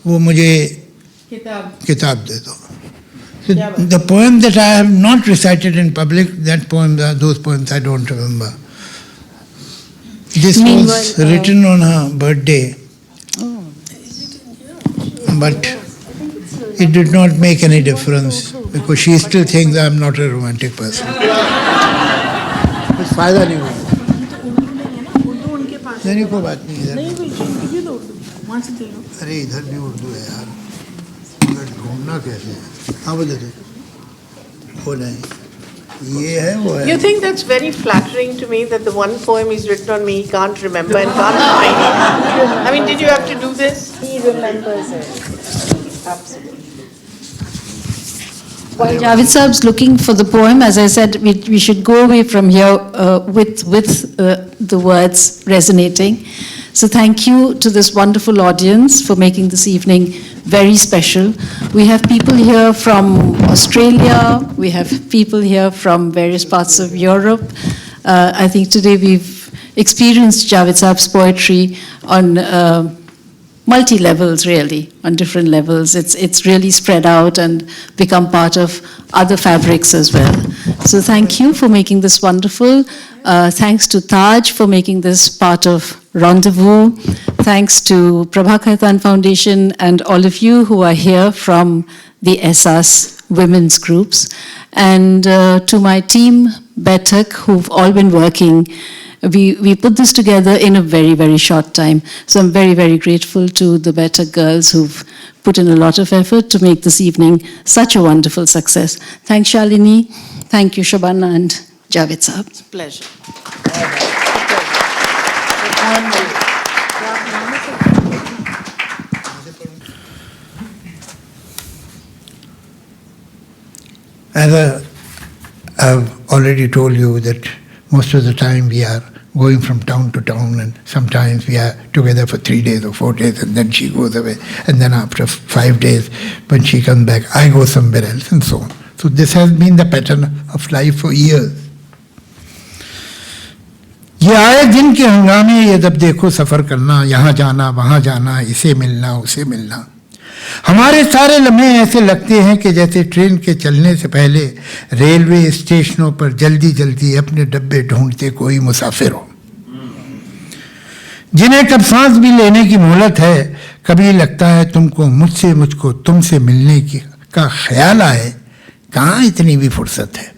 वो मुझे किताब दे दो. So the poem that I have not recited in public, those poems I don't remember. This was written on her birthday, but it did not make any difference because she still thinks I am not a romantic person. कुछ फायदा नहीं हुआ. नहीं कोई बात नहीं इधर. अरे इधर भी उर्दू है यार. मगर ढूंढना कैसे है? हाँ बोले तो. वो नहीं. You think that's very flattering to me that the one poem he's written on me he can't remember and can't find it. I mean, did you have to do this? He remembers it. Absolutely. While Javed Saab's looking for the poem, as I said, we should go away from here with the words resonating. So thank you to this wonderful audience for making this evening very special. We have people here from Australia, we have people here from various parts of Europe. I think today we've experienced Javed Saab's poetry on multi-levels, really, on different levels. It's really spread out and become part of other fabrics as well. So thank you for making this wonderful. Thanks to Taj for making this part of Rendezvous. Thanks to Prabhakar Foundation and all of you who are here from the SAS women's groups. And to my team, Baithak, who've all been working. We put this together in a very, very short time. So I'm very, very grateful to the Baithak girls who've put in a lot of effort to make this evening such a wonderful success. Thanks, Shalini. Thank you, Shabana and Javed Saab. It's a pleasure. As I've already told you that most of the time we are going from town to town, and sometimes we are together for 3 days or 4 days, and then she goes away, and then after 5 days when she comes back, I go somewhere else, and so on. So this has been the pattern of life for years. ये आए दिन के हंगामे, ये जब देखो सफ़र करना, यहाँ जाना वहाँ जाना, इसे मिलना उसे मिलना, हमारे सारे लम्हे ऐसे लगते हैं कि जैसे ट्रेन के चलने से पहले रेलवे स्टेशनों पर जल्दी जल्दी अपने डब्बे ढूंढते कोई मुसाफिर हो, जिन्हें कब सांस भी लेने की मोहलत है। कभी लगता है तुमको मुझसे, मुझको तुमसे मिलने की का ख्याल आए, कहाँ इतनी भी फुर्सत है।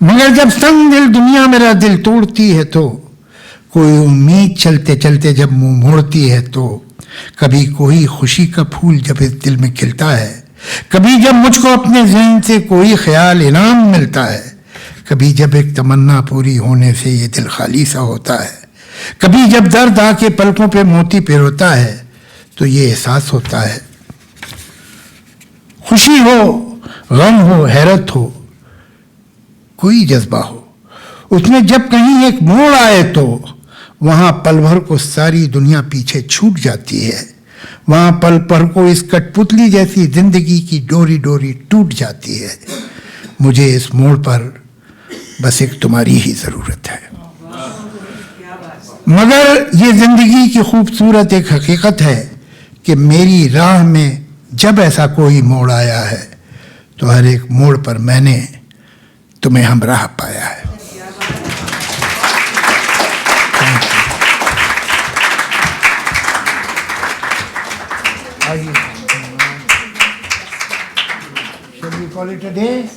मगर जब संग दिल दुनिया मेरा दिल तोड़ती है, तो कोई उम्मीद चलते चलते जब मुंह मोड़ती है, तो कभी कोई खुशी का फूल जब इस दिल में खिलता है, कभी जब मुझको अपने ज़हन से कोई ख्याल इनाम मिलता है, कभी जब एक तमन्ना पूरी होने से ये दिल खाली सा होता है, कभी जब दर्द आके पलकों पे मोती पिरोता है, तो ये एहसास होता है खुशी हो, गम हो, हैरत हो, कोई जज्बा हो, उसमें जब कहीं एक मोड़ आए तो वहाँ पल भर को सारी दुनिया पीछे छूट जाती है। वहाँ पल भर को इस कठपुतली जैसी जिंदगी की डोरी डोरी टूट जाती है। मुझे इस मोड़ पर बस एक तुम्हारी ही ज़रूरत है। मगर ये ज़िंदगी की खूबसूरत एक हकीकत है कि मेरी राह में जब ऐसा कोई मोड़ आया है, तो हर एक मोड़ पर मैंने तुम्हें हमराह पाया है। Shall we call it a day?